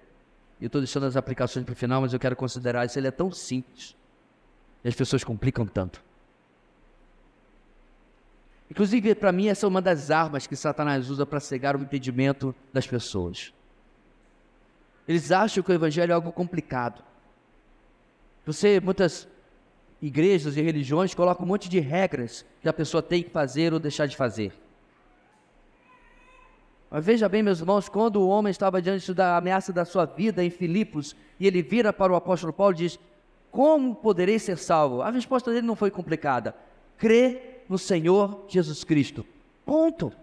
eu estou deixando as aplicações para o final, mas eu quero considerar isso, ele é tão simples e as pessoas complicam tanto. Inclusive, para mim, essa é uma das armas que Satanás usa para cegar o entendimento das pessoas. Eles acham que o Evangelho é algo complicado. Muitas igrejas e religiões colocam um monte de regras que a pessoa tem que fazer ou deixar de fazer. Mas veja bem, meus irmãos, quando o homem estava diante da ameaça da sua vida em Filipos, e ele vira para o apóstolo Paulo e diz: como poderei ser salvo? A resposta dele não foi complicada. Crê no Senhor Jesus Cristo. Ponto.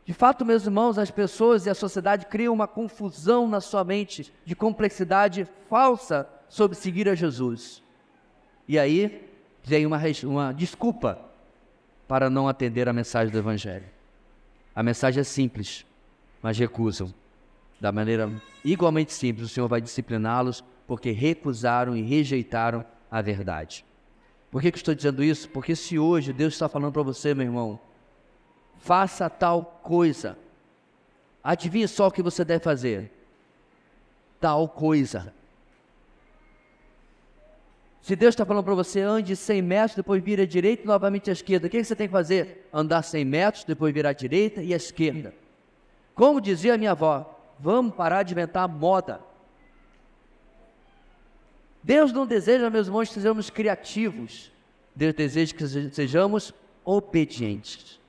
De fato, meus irmãos, as pessoas e a sociedade criam uma confusão na sua mente de complexidade falsa sobre seguir a Jesus. E aí vem uma desculpa para não atender a mensagem do Evangelho. A mensagem é simples, mas recusam. Da maneira igualmente simples, o Senhor vai discipliná-los porque recusaram e rejeitaram a verdade. Por que estou dizendo isso? Porque se hoje Deus está falando para você, meu irmão, faça tal coisa, adivinha só o que você deve fazer? Tal coisa. Se Deus está falando para você, ande 100 metros, depois vira à direita e novamente à esquerda, o que você tem que fazer? Andar 100 metros, depois virar à direita e à esquerda. Como dizia a minha avó, vamos parar de inventar moda. Deus não deseja, meus irmãos, que sejamos criativos. Deus deseja que sejamos obedientes.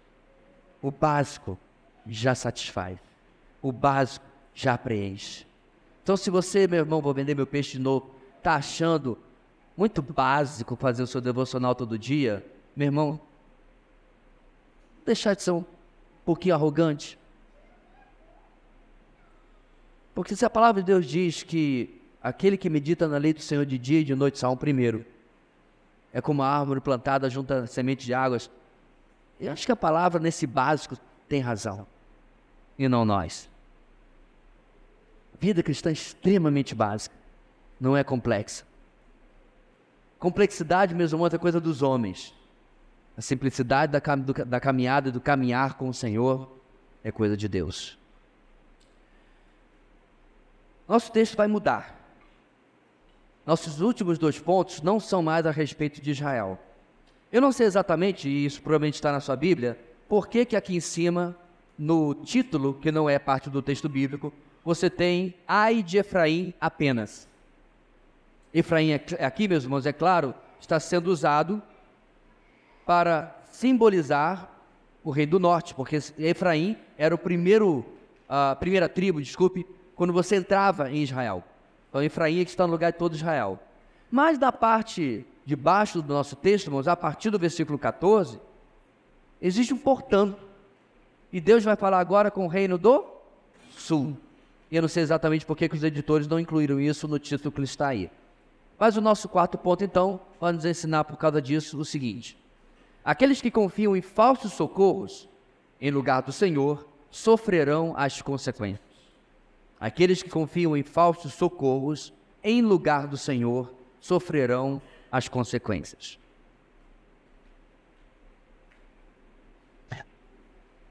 O básico já satisfaz. O básico já preenche. Então, se você, meu irmão, vou vender meu peixe de novo, está achando muito básico fazer o seu devocional todo dia, meu irmão, deixar de ser um pouquinho arrogante. Porque se a palavra de Deus diz que aquele que medita na lei do Senhor de dia e de noite, Salmo 1, é como uma árvore plantada junto a semente de águas, eu acho que a palavra nesse básico tem razão, e não nós. A vida cristã é extremamente básica, não é complexa. Complexidade, meus irmãos, é coisa dos homens. A simplicidade da caminhada e do caminhar com o Senhor é coisa de Deus. Nosso texto vai mudar. Nossos últimos 2 pontos não são mais a respeito de Israel. Eu não sei exatamente, e isso provavelmente está na sua Bíblia, por que aqui em cima, no título, que não é parte do texto bíblico, você tem Ai de Efraim apenas. Efraim aqui, meus irmãos, é claro, está sendo usado para simbolizar o rei do norte, porque Efraim era a primeira tribo, quando você entrava em Israel. Então Efraim é que está no lugar de todo Israel. Mas na parte de baixo do nosso texto, irmãos, a partir do versículo 14, existe um portanto. E Deus vai falar agora com o reino do sul. E eu não sei exatamente por que os editores não incluíram isso no título que está aí. Mas o nosso quarto ponto, então, vai nos ensinar por causa disso o seguinte: aqueles que confiam em falsos socorros, em lugar do Senhor, sofrerão as consequências. Aqueles que confiam em falsos socorros, em lugar do Senhor, sofrerão as consequências.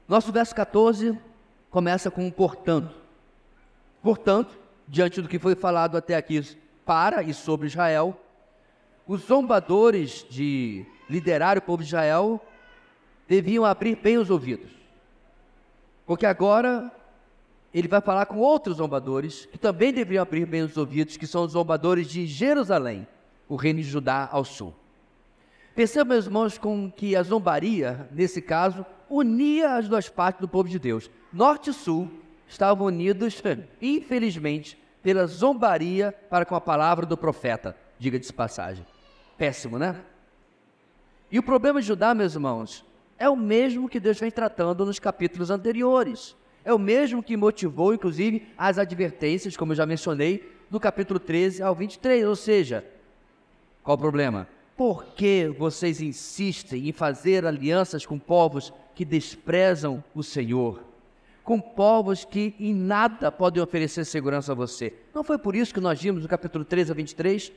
Nosso verso 14 começa com um portanto. Portanto, diante do que foi falado até aqui para e sobre Israel, os zombadores de liderar o povo de Israel deviam abrir bem os ouvidos. Porque agora ele vai falar com outros zombadores que também deveriam abrir bem os ouvidos, que são os zombadores de Jerusalém, o reino de Judá ao sul. Perceba, meus irmãos, com que a zombaria, nesse caso, unia as duas partes do povo de Deus. Norte e sul estavam unidos, infelizmente, pela zombaria para com a palavra do profeta, diga-se passagem. Péssimo, né? E o problema de Judá, meus irmãos, é o mesmo que Deus vem tratando nos capítulos anteriores. É o mesmo que motivou, inclusive, as advertências, como eu já mencionei, do capítulo 13 ao 23. Ou seja, qual o problema? Por que vocês insistem em fazer alianças com povos que desprezam o Senhor? Com povos que em nada podem oferecer segurança a você. Não foi por isso que nós vimos no capítulo 13 a 23?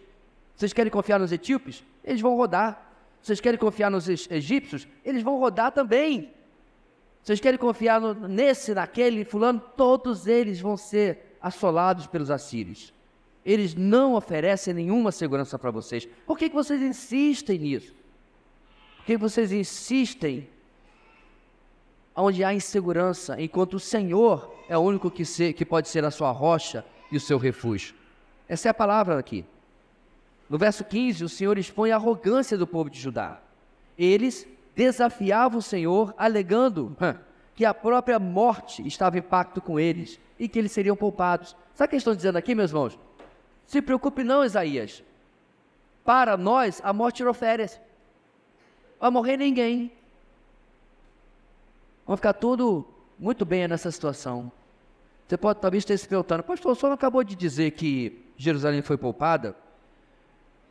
Vocês querem confiar nos etíopes? Eles vão rodar. Vocês querem confiar nos egípcios? Eles vão rodar também. Vocês querem confiar nesse, naquele, fulano? Todos eles vão ser assolados pelos assírios. Eles não oferecem nenhuma segurança para vocês. Por que vocês insistem nisso? Por que vocês insistem onde há insegurança, enquanto o Senhor é o único que pode ser a sua rocha e o seu refúgio? Essa é a palavra aqui. No verso 15, o Senhor expõe a arrogância do povo de Judá. Eles desafiavam o Senhor, alegando que a própria morte estava em pacto com eles e que eles seriam poupados. Sabe o que estão dizendo aqui, meus irmãos? Se preocupe não, Isaías. Para nós, a morte não oferece. Vai morrer ninguém. Vão ficar tudo muito bem nessa situação. Você pode talvez estar se perguntando: pastor, o senhor acabou de dizer que Jerusalém foi poupada?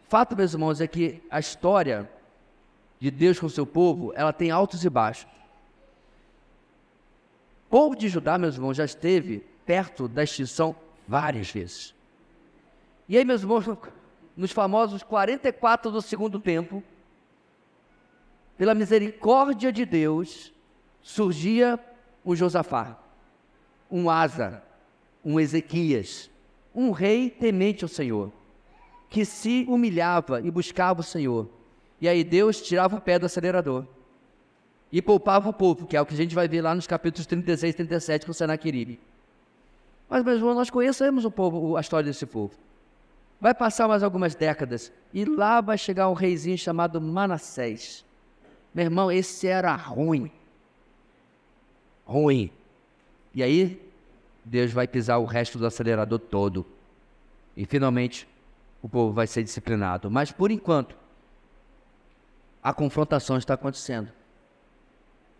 Fato, meus irmãos, é que a história de Deus com o seu povo, ela tem altos e baixos. O povo de Judá, meus irmãos, já esteve perto da extinção várias vezes. E aí, meus irmãos, nos famosos 44 do segundo tempo, pela misericórdia de Deus, surgia um Josafá, um Asa, um Ezequias, um rei temente ao Senhor, que se humilhava e buscava o Senhor. E aí Deus tirava o pé do acelerador e poupava o povo, que é o que a gente vai ver lá nos capítulos 36 e 37 com Senaqueribe. Mas, meus irmãos, nós conhecemos o povo, a história desse povo. Vai passar mais algumas décadas e lá vai chegar um reizinho chamado Manassés. Meu irmão, esse era ruim. Ruim. E aí, Deus vai pisar o resto do acelerador todo. E finalmente, o povo vai ser disciplinado. Mas, por enquanto, a confrontação está acontecendo.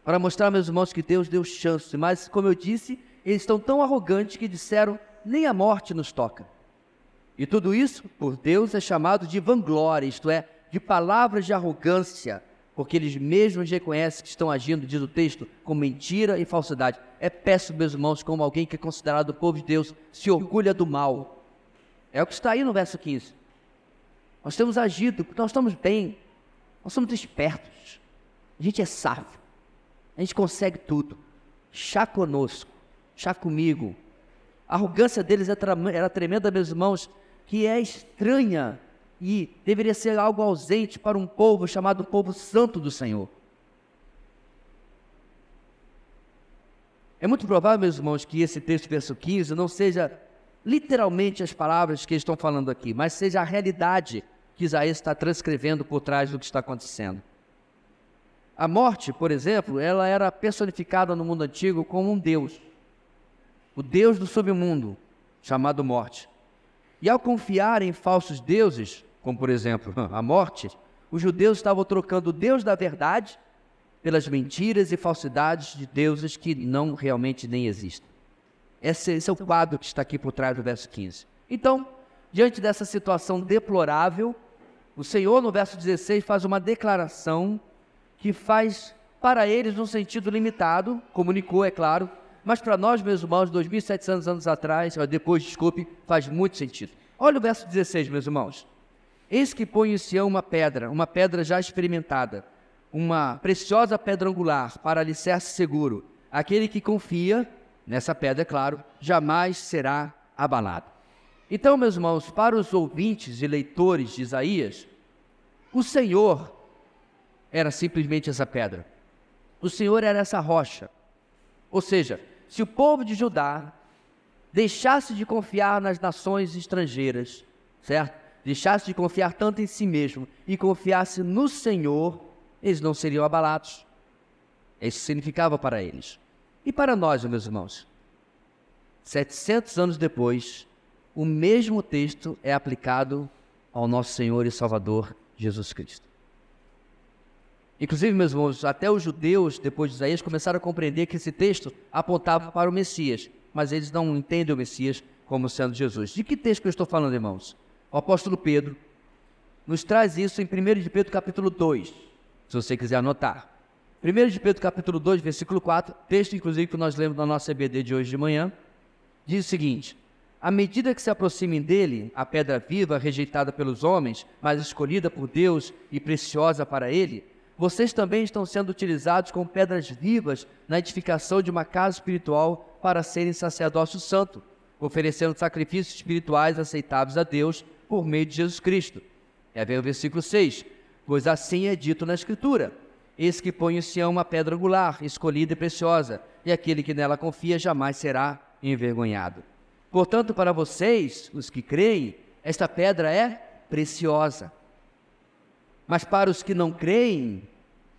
Para mostrar, meus irmãos, que Deus deu chance. Mas, como eu disse, eles estão tão arrogantes que disseram: nem a morte nos toca. E tudo isso, por Deus, é chamado de vanglória, isto é, de palavras de arrogância, porque eles mesmos reconhecem que estão agindo, diz o texto, com mentira e falsidade. É péssimo, meus irmãos, como alguém que é considerado o povo de Deus se orgulha do mal. É o que está aí no verso 15. Nós temos agido, nós estamos bem, nós somos espertos, a gente é sábio, a gente consegue tudo. Chá conosco, chá comigo. A arrogância deles era tremenda, meus irmãos, que é estranha e deveria ser algo ausente para um povo chamado povo santo do Senhor. É muito provável, meus irmãos, que esse texto, verso 15, não seja literalmente as palavras que eles estão falando aqui, mas seja a realidade que Isaías está transcrevendo por trás do que está acontecendo. A morte, por exemplo, ela era personificada no mundo antigo como um deus, o deus do submundo, chamado morte. E ao confiar em falsos deuses, como por exemplo a morte, os judeus estavam trocando o Deus da verdade pelas mentiras e falsidades de deuses que não realmente nem existem. Esse é o quadro que está aqui por trás do verso 15. Então, diante dessa situação deplorável, o Senhor, no verso 16, faz uma declaração que faz para eles um sentido limitado, comunicou, é claro, mas para nós, meus irmãos, 2.700 anos atrás, depois, desculpe, faz muito sentido. Olha o verso 16, meus irmãos. Eis que põe em Sião uma pedra já experimentada, uma preciosa pedra angular para alicerce seguro. Aquele que confia nessa pedra, é claro, jamais será abalado. Então, meus irmãos, para os ouvintes e leitores de Isaías, o Senhor era simplesmente essa pedra. O Senhor era essa rocha. Ou seja, se o povo de Judá deixasse de confiar nas nações estrangeiras, certo? Deixasse de confiar tanto em si mesmo e confiasse no Senhor, eles não seriam abalados. Isso significava para eles. E para nós, meus irmãos, 700 anos depois, o mesmo texto é aplicado ao nosso Senhor e Salvador Jesus Cristo. Inclusive, meus irmãos, até os judeus, depois de Isaías, começaram a compreender que esse texto apontava para o Messias, mas eles não entendem o Messias como sendo Jesus. De que texto que eu estou falando, irmãos? O apóstolo Pedro nos traz isso em 1 de Pedro capítulo 2, se você quiser anotar. 1 de Pedro capítulo 2, versículo 4, texto inclusive que nós lemos na nossa EBD de hoje de manhã, diz o seguinte: à medida que se aproximem dele, a pedra viva, rejeitada pelos homens, mas escolhida por Deus e preciosa para ele, vocês também estão sendo utilizados como pedras vivas na edificação de uma casa espiritual para serem sacerdócio santo, oferecendo sacrifícios espirituais aceitáveis a Deus por meio de Jesus Cristo. Aí vem o versículo 6, pois assim é dito na Escritura: eis que põe em Sião uma pedra angular, escolhida e preciosa, e aquele que nela confia jamais será envergonhado. Portanto, para vocês, os que creem, esta pedra é preciosa. Mas para os que não creem,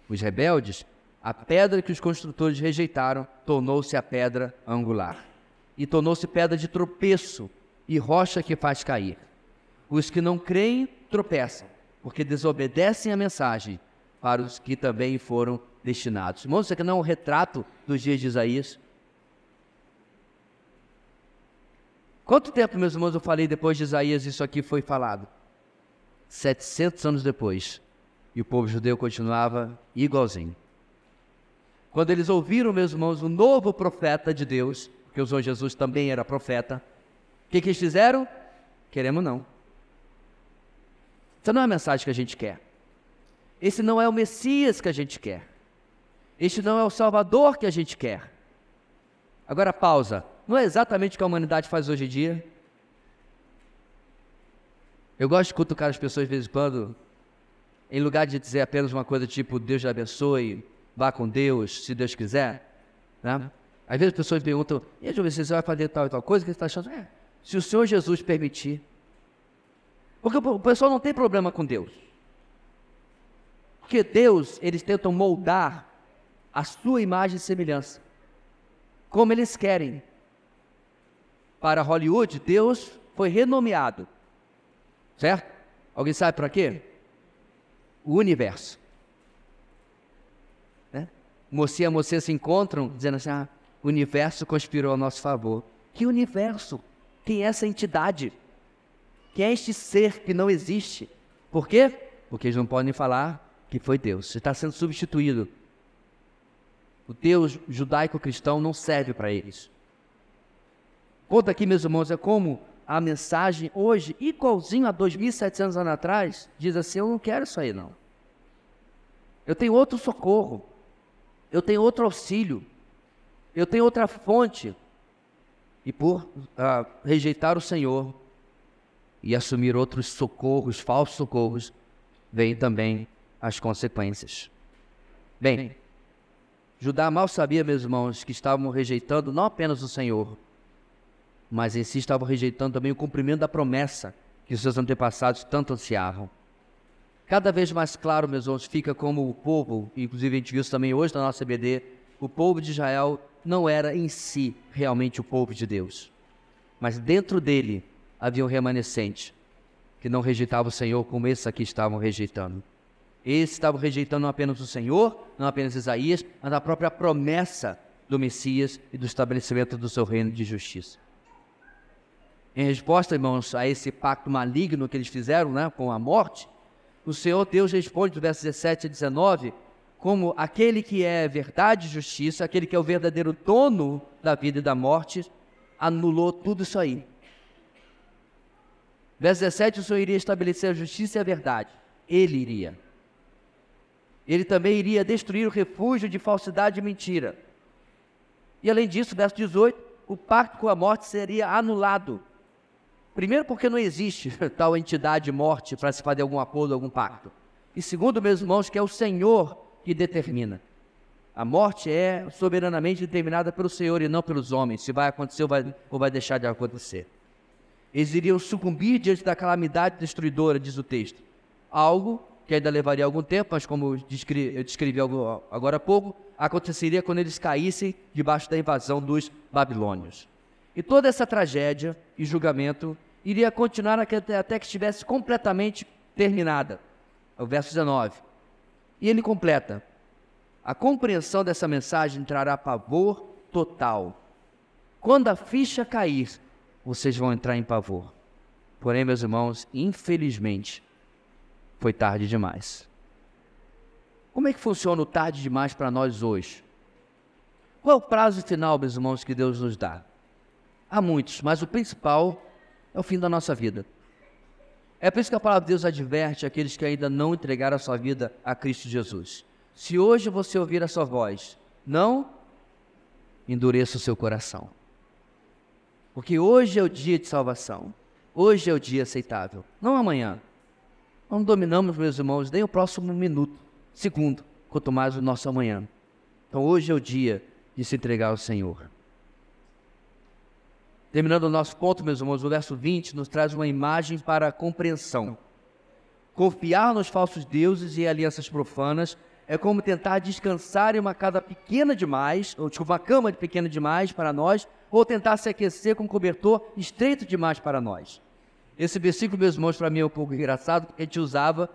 os rebeldes, a pedra que os construtores rejeitaram tornou-se a pedra angular. E tornou-se pedra de tropeço e rocha que faz cair. Os que não creem tropeçam, porque desobedecem a mensagem para os que também foram destinados. Irmãos, isso aqui não é um retrato dos dias de Isaías? Quanto tempo, meus irmãos, eu falei depois de Isaías isso aqui foi falado? 700 anos depois. E o povo judeu continuava igualzinho. Quando eles ouviram, meus irmãos, o novo profeta de Deus, porque o Senhor Jesus também era profeta, o que eles fizeram? Queremos não. Essa não é a mensagem que a gente quer. Esse não é o Messias que a gente quer. Este não é o Salvador que a gente quer. Agora pausa. Não é exatamente o que a humanidade faz hoje em dia? Eu gosto de cutucar as pessoas de vez em quando, em lugar de dizer apenas uma coisa tipo, Deus te abençoe, vá com Deus, se Deus quiser, né? Às vezes as pessoas perguntam, e aí, você vai fazer tal e tal coisa, o que você está achando? Se o Senhor Jesus permitir. Porque o pessoal não tem problema com Deus. Porque Deus, eles tentam moldar a sua imagem e semelhança, como eles querem. Para Hollywood, Deus foi renomeado, certo? Alguém sabe para quê? O universo. Né? Mocinha e mocinha se encontram, dizendo assim, o universo conspirou a nosso favor. Que universo? Quem é essa entidade? Quem é este ser que não existe? Por quê? Porque eles não podem falar que foi Deus. Você está sendo substituído. O Deus judaico-cristão não serve para eles. Conta aqui, meus irmãos, é como a mensagem hoje, igualzinho a 2.700 anos atrás, diz assim, eu não quero isso aí não. Eu tenho outro socorro. Eu tenho outro auxílio. Eu tenho outra fonte. E por rejeitar o Senhor e assumir outros socorros, falsos socorros, vem também as consequências. Bem, Judá mal sabia, meus irmãos, que estavam rejeitando não apenas o Senhor, mas em si estavam rejeitando também o cumprimento da promessa que os seus antepassados tanto ansiavam. Cada vez mais claro, meus irmãos, fica como o povo, inclusive a gente viu isso também hoje na nossa EBD, o povo de Israel não era em si realmente o povo de Deus, mas dentro dele havia um remanescente que não rejeitava o Senhor como esses aqui estavam rejeitando. Eles estavam rejeitando não apenas o Senhor, não apenas Isaías, mas a própria promessa do Messias e do estabelecimento do seu reino de justiça. Em resposta, irmãos, a esse pacto maligno que eles fizeram, com a morte, o Senhor Deus responde, do verso 17 a 19, como aquele que é verdade e justiça, aquele que é o verdadeiro dono da vida e da morte, anulou tudo isso aí. Verso 17, o Senhor iria estabelecer a justiça e a verdade. Ele iria. Ele também iria destruir o refúgio de falsidade e mentira. E além disso, verso 18, o pacto com a morte seria anulado. Primeiro porque não existe tal entidade morte para se fazer algum acordo, algum pacto. E segundo, meus irmãos, que é o Senhor que determina. A morte é soberanamente determinada pelo Senhor e não pelos homens, se vai acontecer ou vai deixar de acontecer. Eles iriam sucumbir diante da calamidade destruidora, diz o texto. Algo que ainda levaria algum tempo, mas como eu descrevi agora há pouco, aconteceria quando eles caíssem debaixo da invasão dos babilônios. E toda essa tragédia e julgamento iria continuar até que estivesse completamente terminada. É o verso 19. E ele completa: a compreensão dessa mensagem trará pavor total. Quando a ficha cair, vocês vão entrar em pavor. Porém, meus irmãos, infelizmente, foi tarde demais. Como é que funciona o tarde demais para nós hoje? Qual é o prazo final, meus irmãos, que Deus nos dá? Há muitos, mas o principal é o fim da nossa vida. É por isso que a palavra de Deus adverte aqueles que ainda não entregaram a sua vida a Cristo Jesus. Se hoje você ouvir a sua voz, não endureça o seu coração. Porque hoje é o dia de salvação. Hoje é o dia aceitável, não amanhã. Não dominamos, meus irmãos, nem o próximo minuto, segundo, quanto mais o nosso amanhã. Então hoje é o dia de se entregar ao Senhor. Terminando o nosso ponto, meus irmãos, o verso 20 nos traz uma imagem para a compreensão. Confiar nos falsos deuses e alianças profanas é como tentar descansar em uma cama pequena demais, uma cama pequena demais para nós, ou tentar se aquecer com um cobertor estreito demais para nós. Esse versículo, meus irmãos, para mim é um pouco engraçado, porque a gente usava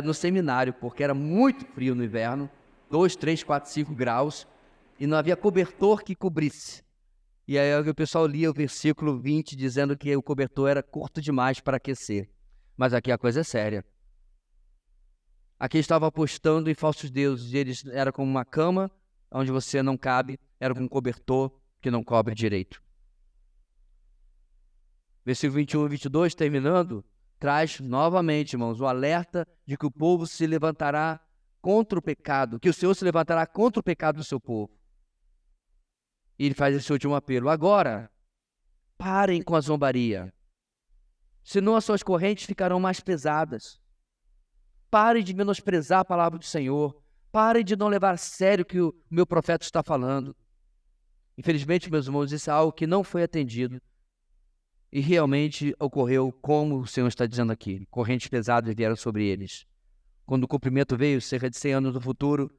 no seminário, porque era muito frio no inverno, 2, 3, 4, 5 graus, e não havia cobertor que cobrisse. E aí o pessoal lia o versículo 20 dizendo que o cobertor era curto demais para aquecer. Mas aqui a coisa é séria. Aqui estava apostando em falsos deuses, e eles eram como uma cama onde você não cabe, era como um cobertor que não cobre direito. Versículo 21 e 22, terminando, traz novamente, irmãos, o alerta de que o povo se levantará contra o pecado, que o Senhor se levantará contra o pecado do seu povo. E ele faz esse último apelo: agora, parem com a zombaria, senão as suas correntes ficarão mais pesadas. Parem de menosprezar a palavra do Senhor, parem de não levar a sério o que o meu profeta está falando. Infelizmente, meus irmãos, isso é algo que não foi atendido. E realmente ocorreu como o Senhor está dizendo aqui. Correntes pesadas vieram sobre eles. Quando o cumprimento veio, cerca de 100 anos no futuro,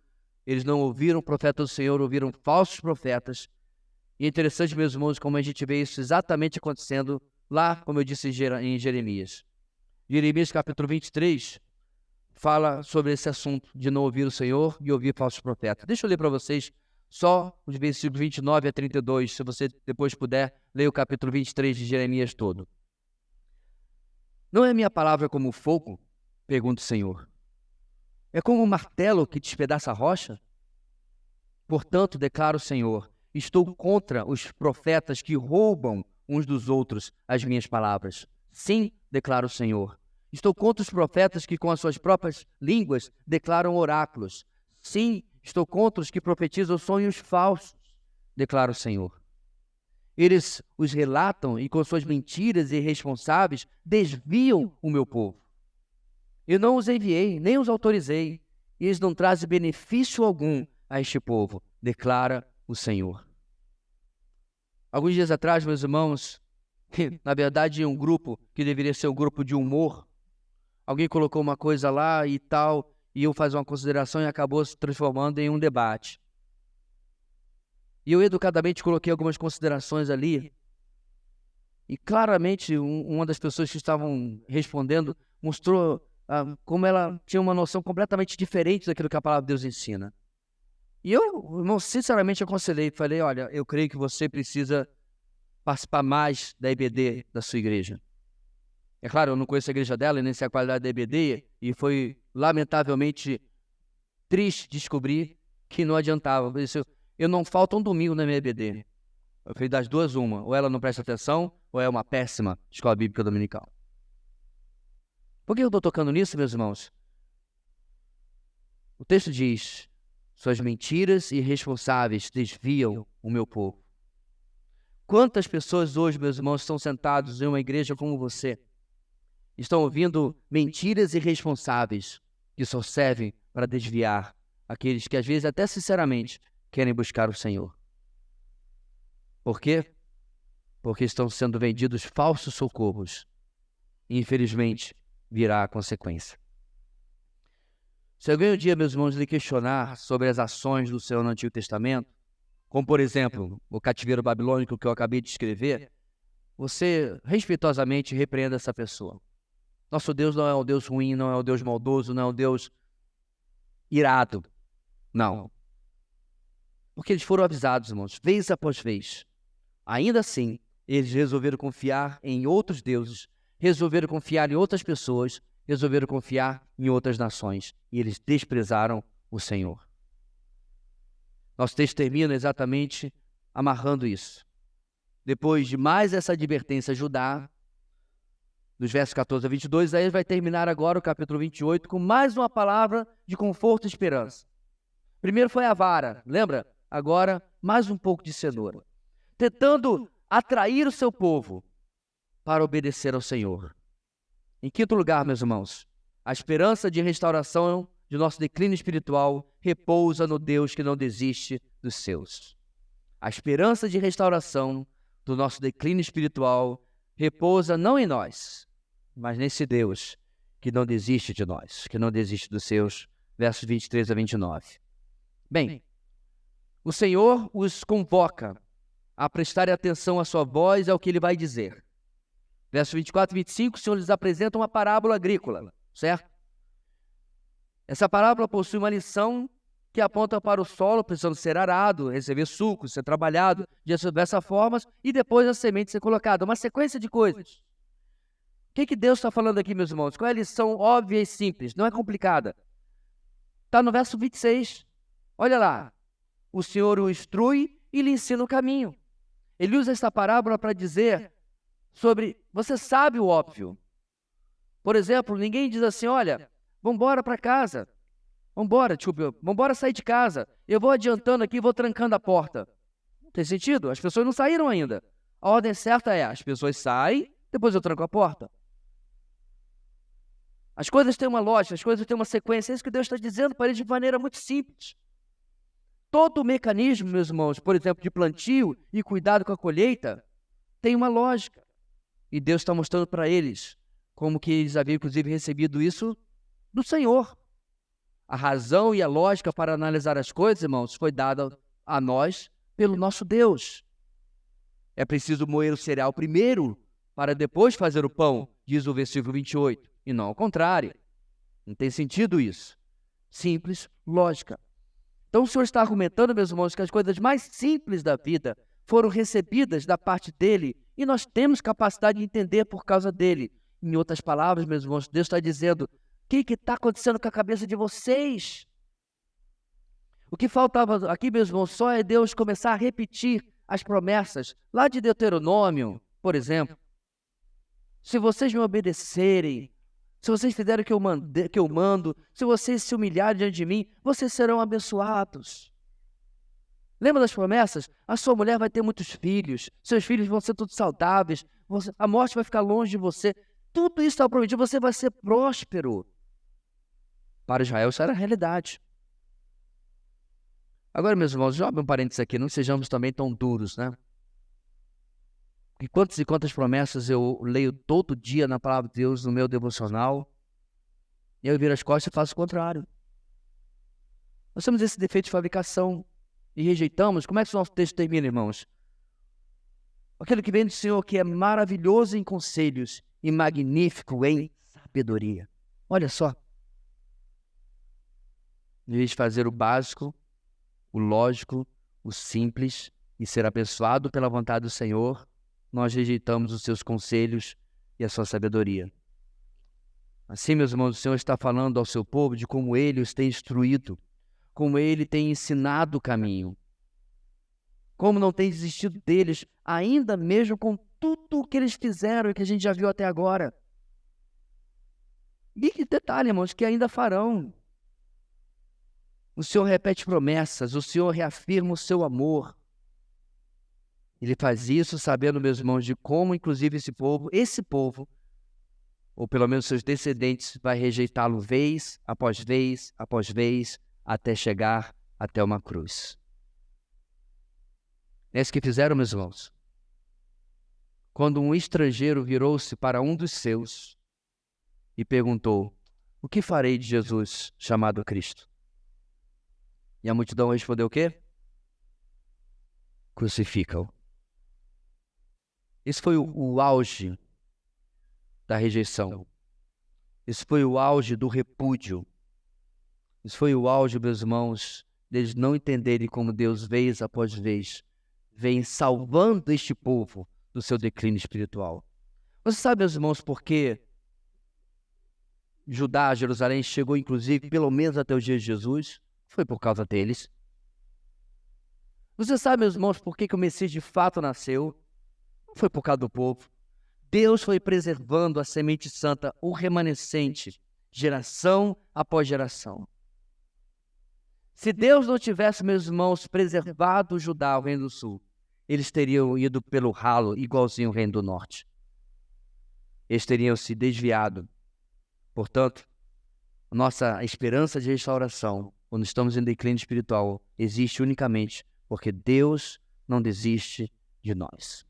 eles não ouviram o profeta do Senhor, ouviram falsos profetas. E é interessante, meus irmãos, como a gente vê isso exatamente acontecendo lá, como eu disse, em Jeremias. Jeremias capítulo 23 fala sobre esse assunto de não ouvir o Senhor e ouvir falsos profetas. Deixa eu ler para vocês só os versículos 29 a 32, se você depois puder, leia o capítulo 23 de Jeremias todo. Não é minha palavra como fogo? Pergunta o Senhor. É como um martelo que despedaça a rocha? Portanto, declara o Senhor, estou contra os profetas que roubam uns dos outros as minhas palavras. Sim, declara o Senhor. Estou contra os profetas que com as suas próprias línguas declaram oráculos. Sim, estou contra os que profetizam sonhos falsos, declara o Senhor. Eles os relatam e com suas mentiras irresponsáveis desviam o meu povo. Eu não os enviei, nem os autorizei, e eles não trazem benefício algum a este povo, declara o Senhor. Alguns dias atrás, meus irmãos, que, na verdade, um grupo que deveria ser um grupo de humor, alguém colocou uma coisa lá e tal, e eu fazer uma consideração e acabou se transformando em um debate. E eu educadamente coloquei algumas considerações ali, e claramente uma das pessoas que estavam respondendo mostrou como ela tinha uma noção completamente diferente daquilo que a palavra de Deus ensina. E eu, irmão, sinceramente aconselhei, falei, olha, eu creio que você precisa participar mais da EBD da sua igreja. É claro, eu não conheço a igreja dela e nem sei a qualidade da EBD, e foi lamentavelmente triste descobrir que não adiantava. Eu não falta um domingo na minha EBD. Eu falei, das duas, uma. Ou ela não presta atenção, ou é uma péssima escola bíblica dominical. Por que eu estou tocando nisso, meus irmãos? O texto diz, suas mentiras irresponsáveis desviam o meu povo. Quantas pessoas hoje, meus irmãos, estão sentados em uma igreja como você, estão ouvindo mentiras irresponsáveis que só servem para desviar aqueles que, às vezes, até sinceramente, querem buscar o Senhor. Por quê? Porque estão sendo vendidos falsos socorros. E, infelizmente, virá a consequência. Se alguém um dia, meus irmãos, lhe questionar sobre as ações do Senhor no Antigo Testamento, como, por exemplo, o cativeiro babilônico que eu acabei de escrever, você respeitosamente repreenda essa pessoa. Nosso Deus não é um Deus ruim, não é um Deus maldoso, não é um Deus irado. Não. Porque eles foram avisados, irmãos, vez após vez. Ainda assim, eles resolveram confiar em outros deuses, resolveram confiar em outras pessoas, resolveram confiar em outras nações. E eles desprezaram o Senhor. Nosso texto termina exatamente amarrando isso. Depois de mais essa advertência a Judá, dos versos 14 a 22, aí vai terminar agora o capítulo 28 com mais uma palavra de conforto e esperança. Primeiro foi a vara, lembra? Agora, mais um pouco de cenoura. Tentando atrair o seu povo para obedecer ao Senhor. Em quinto lugar, meus irmãos, a esperança de restauração de nosso declínio espiritual repousa no Deus que não desiste dos seus. A esperança de restauração do nosso declínio espiritual repousa não em nós, mas nesse Deus que não desiste de nós, que não desiste dos seus, versos 23 a 29. Bem, o Senhor os convoca a prestarem atenção à sua voz e ao que ele vai dizer. Versos 24 e 25, o Senhor lhes apresenta uma parábola agrícola, certo? Essa parábola possui uma lição que aponta para o solo precisando ser arado, receber suco, ser trabalhado de diversas formas e depois a semente ser colocada. Uma sequência de coisas. O que Deus está falando aqui, meus irmãos? Qual é a lição óbvia e simples? Não é complicada. Está no verso 26. Olha lá. O Senhor o instrui e lhe ensina o caminho. Ele usa esta parábola para dizer sobre... Você sabe o óbvio. Por exemplo, ninguém diz assim, olha, vamos embora para casa. Vamos sair de casa. Eu vou adiantando aqui e vou trancando a porta. Não tem sentido? As pessoas não saíram ainda. A ordem certa é, as pessoas saem, depois eu tranco a porta. As coisas têm uma lógica, as coisas têm uma sequência. É isso que Deus está dizendo para eles de maneira muito simples. Todo o mecanismo, meus irmãos, por exemplo, de plantio e cuidado com a colheita, tem uma lógica. E Deus está mostrando para eles como que eles haviam, inclusive, recebido isso do Senhor. A razão e a lógica para analisar as coisas, irmãos, foi dada a nós pelo nosso Deus. É preciso moer o cereal primeiro, para depois fazer o pão, diz o versículo 28. E não ao contrário. Não tem sentido isso. Simples, lógica. Então o Senhor está argumentando, meus irmãos, que as coisas mais simples da vida foram recebidas da parte dele e nós temos capacidade de entender por causa dele. Em outras palavras, meus irmãos, Deus está dizendo, o que está acontecendo com a cabeça de vocês? O que faltava aqui, meus irmãos, só é Deus começar a repetir as promessas lá de Deuteronômio, por exemplo. Se vocês me obedecerem, se vocês fizerem o que eu mando, se vocês se humilharem diante de mim, vocês serão abençoados. Lembra das promessas? A sua mulher vai ter muitos filhos, seus filhos vão ser todos saudáveis, a morte vai ficar longe de você. Tudo isso está prometido, você vai ser próspero. Para Israel isso era a realidade. Agora, meus irmãos, já abro um parênteses aqui, não sejamos também tão duros, né? E quantas promessas eu leio todo dia na palavra de Deus, no meu devocional, e eu viro as costas e faço o contrário. Nós temos esse defeito de fabricação e rejeitamos. Como é que o nosso texto termina, irmãos? Aquele que vem do Senhor, que é maravilhoso em conselhos e magnífico em sabedoria. Olha só. Em vez de fazer o básico, o lógico, o simples e ser abençoado pela vontade do Senhor, nós rejeitamos os seus conselhos e a sua sabedoria. Assim, meus irmãos, o Senhor está falando ao seu povo de como Ele os tem instruído, como Ele tem ensinado o caminho, como não tem desistido deles, ainda mesmo com tudo o que eles fizeram e que a gente já viu até agora. E que detalhe, irmãos, que ainda farão. O Senhor repete promessas, o Senhor reafirma o seu amor. Ele faz isso sabendo, meus irmãos, de como, inclusive, esse povo, ou pelo menos seus descendentes, vai rejeitá-lo vez, após vez, até chegar até uma cruz. É isso que fizeram, meus irmãos. Quando um estrangeiro virou-se para um dos seus e perguntou: o que farei de Jesus chamado Cristo? E a multidão respondeu o quê? Crucifica-o. Esse foi o auge da rejeição. Esse foi o auge do repúdio. Esse foi o auge, meus irmãos, deles não entenderem como Deus, vez após vez, vem salvando este povo do seu declínio espiritual. Você sabe, meus irmãos, por que Judá, Jerusalém, chegou inclusive pelo menos até os dias de Jesus? Foi por causa deles. Você sabe, meus irmãos, por que o Messias de fato nasceu? Não foi por causa do povo. Deus foi preservando a semente santa, o remanescente, geração após geração. Se Deus não tivesse, meus irmãos, preservado Judá, o Reino do Sul, eles teriam ido pelo ralo, igualzinho o Reino do Norte. Eles teriam se desviado. Portanto, nossa esperança de restauração, quando estamos em declínio espiritual, existe unicamente porque Deus não desiste de nós.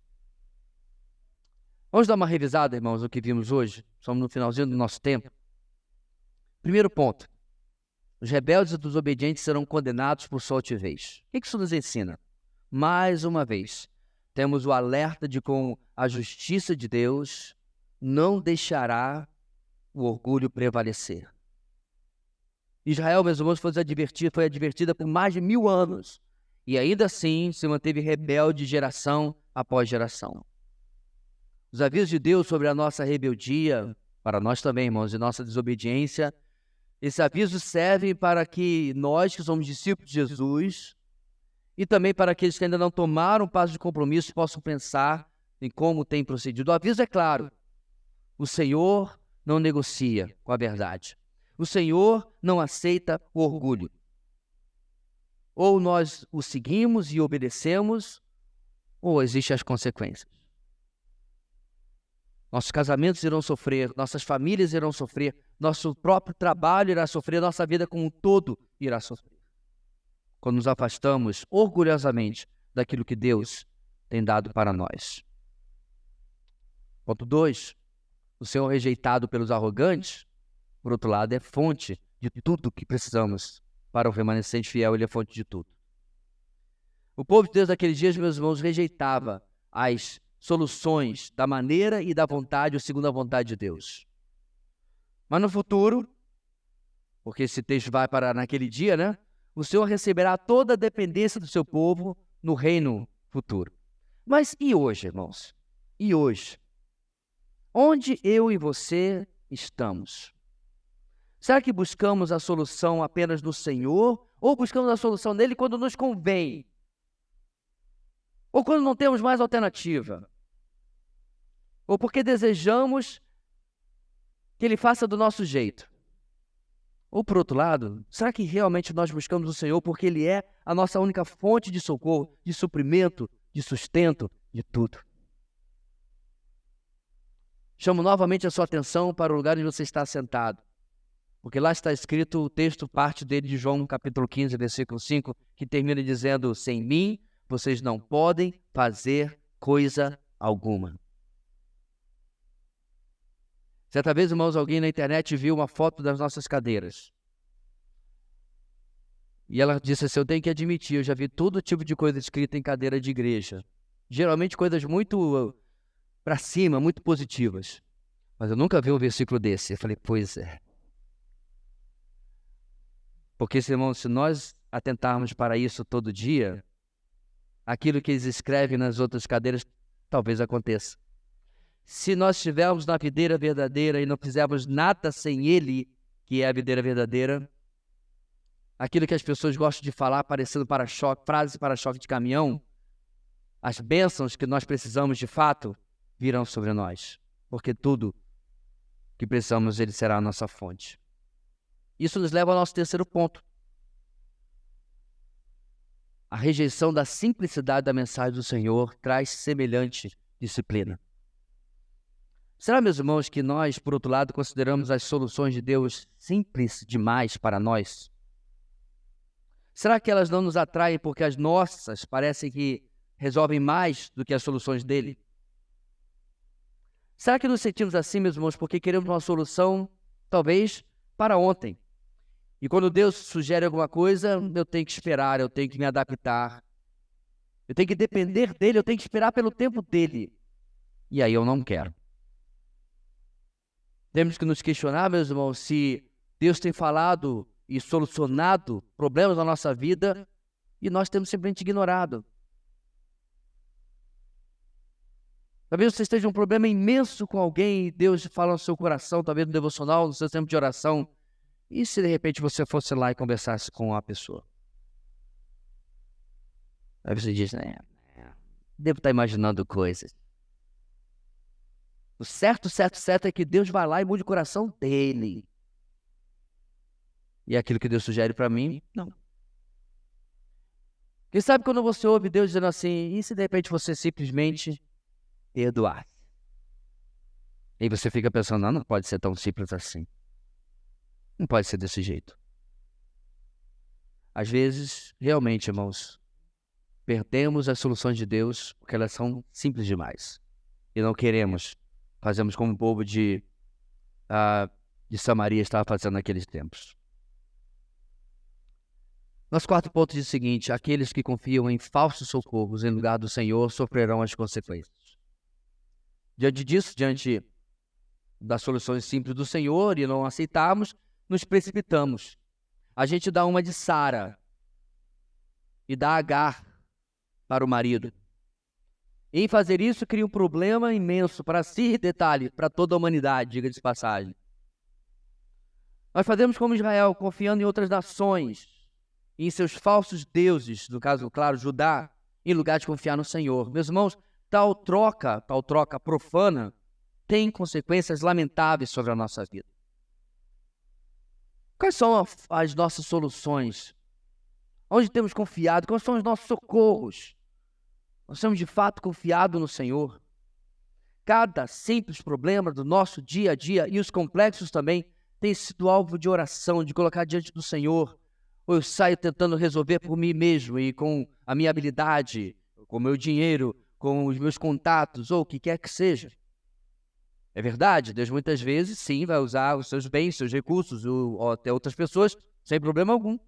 Vamos dar uma revisada, irmãos, no que vimos hoje? Estamos no finalzinho do nosso tempo. Primeiro ponto. Os rebeldes e os desobedientes serão condenados por sua altivez. O que isso nos ensina? Mais uma vez, temos o alerta de como a justiça de Deus não deixará o orgulho prevalecer. Israel, meus irmãos, foi advertida por mais de 1000 anos e ainda assim se manteve rebelde geração após geração. Os avisos de Deus sobre a nossa rebeldia, para nós também, irmãos, e nossa desobediência, esses avisos servem para que nós, que somos discípulos de Jesus, e também para aqueles que ainda não tomaram passo de compromisso, possam pensar em como tem procedido. O aviso é claro: o Senhor não negocia com a verdade. O Senhor não aceita o orgulho. Ou nós o seguimos e obedecemos, ou existem as consequências. Nossos casamentos irão sofrer, nossas famílias irão sofrer, nosso próprio trabalho irá sofrer, nossa vida como um todo irá sofrer. Quando nos afastamos orgulhosamente daquilo que Deus tem dado para nós. Ponto 2. O Senhor rejeitado pelos arrogantes, por outro lado, é fonte de tudo que precisamos para o remanescente fiel, ele é fonte de tudo. O povo de Deus naqueles dias, meus irmãos, rejeitava as soluções da maneira e da vontade, ou segundo a vontade de Deus. Mas no futuro, porque esse texto vai para naquele dia, né? O Senhor receberá toda a dependência do seu povo no reino futuro. Mas e hoje, irmãos? E hoje? Onde eu e você estamos? Será que buscamos a solução apenas no Senhor? Ou buscamos a solução nele quando nos convém? Ou quando não temos mais alternativa? Ou porque desejamos que ele faça do nosso jeito? Ou por outro lado, será que realmente nós buscamos o Senhor porque ele é a nossa única fonte de socorro, de suprimento, de sustento, de tudo? Chamo novamente a sua atenção para o lugar onde você está sentado. Porque lá está escrito o texto, parte dele de João, capítulo 15, versículo 5, que termina dizendo: sem mim, vocês não podem fazer coisa alguma. Certa vez, irmãos, alguém na internet viu uma foto das nossas cadeiras. E ela disse assim, eu tenho que admitir, eu já vi todo tipo de coisa escrita em cadeira de igreja. Geralmente coisas muito para cima, muito positivas. Mas eu nunca vi um versículo desse. Eu falei, pois é. Porque, irmãos, se nós atentarmos para isso todo dia, aquilo que eles escrevem nas outras cadeiras talvez aconteça. Se nós estivermos na videira verdadeira e não fizermos nada sem Ele, que é a videira verdadeira, aquilo que as pessoas gostam de falar, parecendo para-choque, frases para-choque de caminhão, as bênçãos que nós precisamos de fato virão sobre nós, porque tudo que precisamos, Ele será a nossa fonte. Isso nos leva ao nosso terceiro ponto. A rejeição da simplicidade da mensagem do Senhor traz semelhante disciplina. Será, meus irmãos, que nós, por outro lado, consideramos as soluções de Deus simples demais para nós? Será que elas não nos atraem porque as nossas parecem que resolvem mais do que as soluções dele? Será que nos sentimos assim, meus irmãos, porque queremos uma solução, talvez, para ontem? E quando Deus sugere alguma coisa, eu tenho que esperar, eu tenho que me adaptar. Eu tenho que depender dele, eu tenho que esperar pelo tempo dele. E aí eu não quero. Temos que nos questionar, meus irmãos, se Deus tem falado e solucionado problemas na nossa vida e nós temos simplesmente ignorado. Talvez você esteja um problema imenso com alguém e Deus fala no seu coração, talvez no devocional, no seu tempo de oração. E se de repente você fosse lá e conversasse com a pessoa? Aí você diz, devo estar imaginando coisas. O certo é que Deus vai lá e mude o coração dele. E aquilo que Deus sugere para mim, não. Quem sabe quando você ouve Deus dizendo assim, e se de repente você simplesmente perdoar? E você fica pensando, não pode ser tão simples assim. Não pode ser desse jeito. Às vezes, realmente, irmãos, perdemos as soluções de Deus porque elas são simples demais. E não queremos. Fazemos como o povo de Samaria estava fazendo naqueles tempos. Nosso quarto ponto diz o seguinte, aqueles que confiam em falsos socorros em lugar do Senhor sofrerão as consequências. Diante disso, diante das soluções simples do Senhor e não aceitarmos, nos precipitamos. A gente dá uma de Sara e dá Agar para o marido. Em fazer isso, cria um problema imenso para si, detalhe, para toda a humanidade, diga de passagem. Nós fazemos como Israel, confiando em outras nações, em seus falsos deuses, no caso, claro, Judá, em lugar de confiar no Senhor. Meus irmãos, tal troca profana, tem consequências lamentáveis sobre a nossa vida. Quais são as nossas soluções? Onde temos confiado? Quais são os nossos socorros? Nós temos de fato confiado no Senhor. Cada simples problema do nosso dia a dia e os complexos também tem sido alvo de oração, de colocar diante do Senhor. Ou eu saio tentando resolver por mim mesmo e com a minha habilidade, com o meu dinheiro, com os meus contatos, ou o que quer que seja. É verdade, Deus muitas vezes, sim, vai usar os seus bens, seus recursos, ou até outras pessoas, sem problema algum.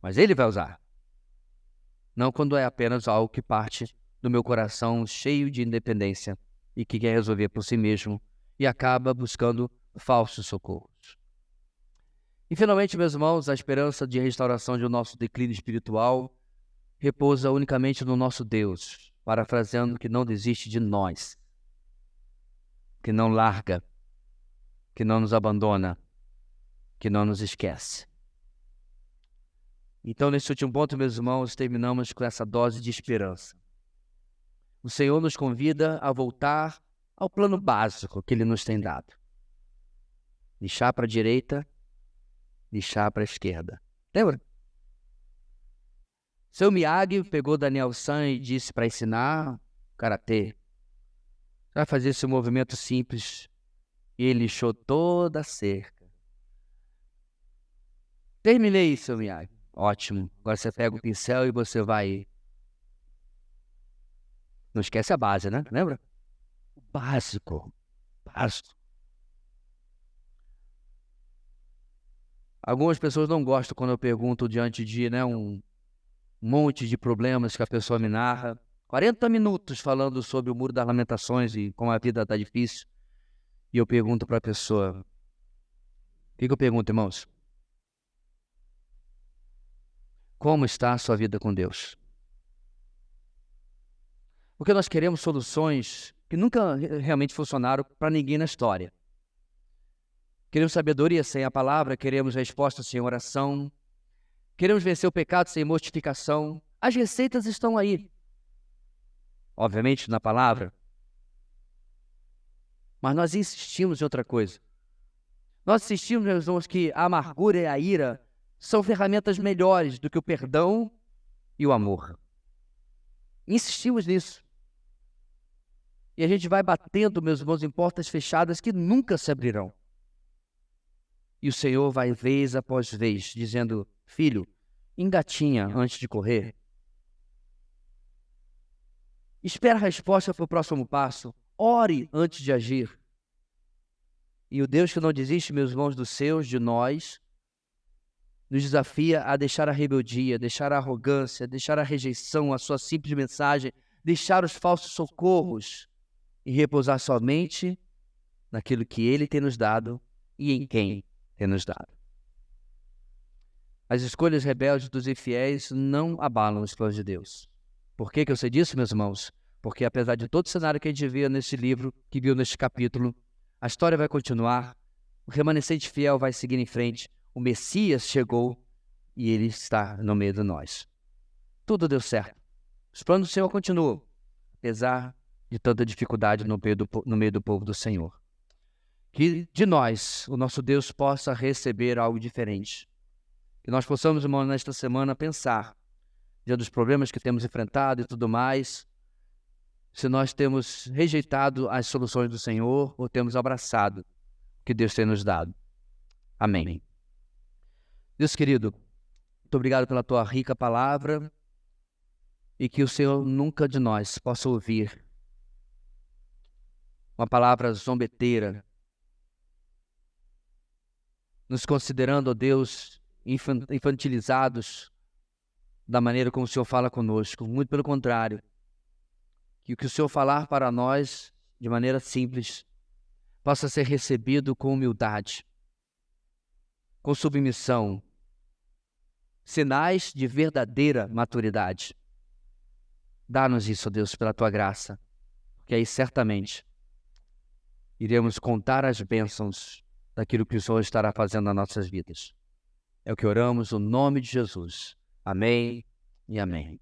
Mas Ele vai usar. Não quando é apenas algo que parte do meu coração cheio de independência e que quer resolver por si mesmo e acaba buscando falsos socorros. E finalmente, meus irmãos, a esperança de restauração de nosso declínio espiritual repousa unicamente no nosso Deus, parafraseando que não desiste de nós, que não larga, que não nos abandona, que não nos esquece. Então, nesse último ponto, meus irmãos, terminamos com essa dose de esperança. O Senhor nos convida a voltar ao plano básico que Ele nos tem dado. Lixar para a direita, lixar para a esquerda. Lembra? Seu Miyagi pegou Daniel San e disse para ensinar karatê. Vai fazer esse movimento simples. E ele lixou toda a cerca. Terminei, seu Miyagi. Ótimo. Agora você pega o pincel e você vai Não esquece a base, né? Lembra? O básico. Básico. Algumas pessoas não gostam quando eu pergunto diante de um monte de problemas que a pessoa me narra. 40 minutos falando sobre o Muro das Lamentações e como a vida está difícil. E eu pergunto para a pessoa... O que eu pergunto, irmãos? Como está a sua vida com Deus? Porque nós queremos soluções que nunca realmente funcionaram para ninguém na história. Queremos sabedoria sem a palavra, queremos resposta sem oração, queremos vencer o pecado sem mortificação. As receitas estão aí, obviamente, na palavra. Mas nós insistimos em outra coisa. Nós insistimos, meus irmãos, que a amargura e a ira são ferramentas melhores do que o perdão e o amor. Insistimos nisso. E a gente vai batendo, meus irmãos, em portas fechadas que nunca se abrirão. E o Senhor vai vez após vez, dizendo: filho, engatinha antes de correr. Espera a resposta para o próximo passo. Ore antes de agir. E o Deus que não desiste, meus irmãos, dos seus, de nós, nos desafia a deixar a rebeldia, deixar a arrogância, deixar a rejeição, a sua simples mensagem, deixar os falsos socorros e repousar somente naquilo que Ele tem nos dado e em quem tem nos dado. As escolhas rebeldes dos infiéis não abalam os planos de Deus. Por que eu sei disso, meus irmãos? Porque apesar de todo o cenário que a gente vê nesse livro, que viu neste capítulo, a história vai continuar, o remanescente fiel vai seguir em frente, o Messias chegou e Ele está no meio de nós. Tudo deu certo. Os planos do Senhor continuam, apesar de tanta dificuldade no meio do povo do Senhor. Que de nós, o nosso Deus possa receber algo diferente. Que nós possamos, irmão, nesta semana pensar, diante dos problemas que temos enfrentado e tudo mais, se nós temos rejeitado as soluções do Senhor ou temos abraçado o que Deus tem nos dado. Amém. Deus querido, muito obrigado pela tua rica palavra e que o Senhor nunca de nós possa ouvir uma palavra zombeteira, nos considerando, ó Deus, infantilizados da maneira como o Senhor fala conosco. Muito pelo contrário, que o que o Senhor falar para nós de maneira simples possa ser recebido com humildade, com submissão, sinais de verdadeira maturidade. Dá-nos isso, ó Deus, pela tua graça, porque aí certamente iremos contar as bênçãos daquilo que o Senhor estará fazendo nas nossas vidas. É o que oramos no nome de Jesus. Amém e amém.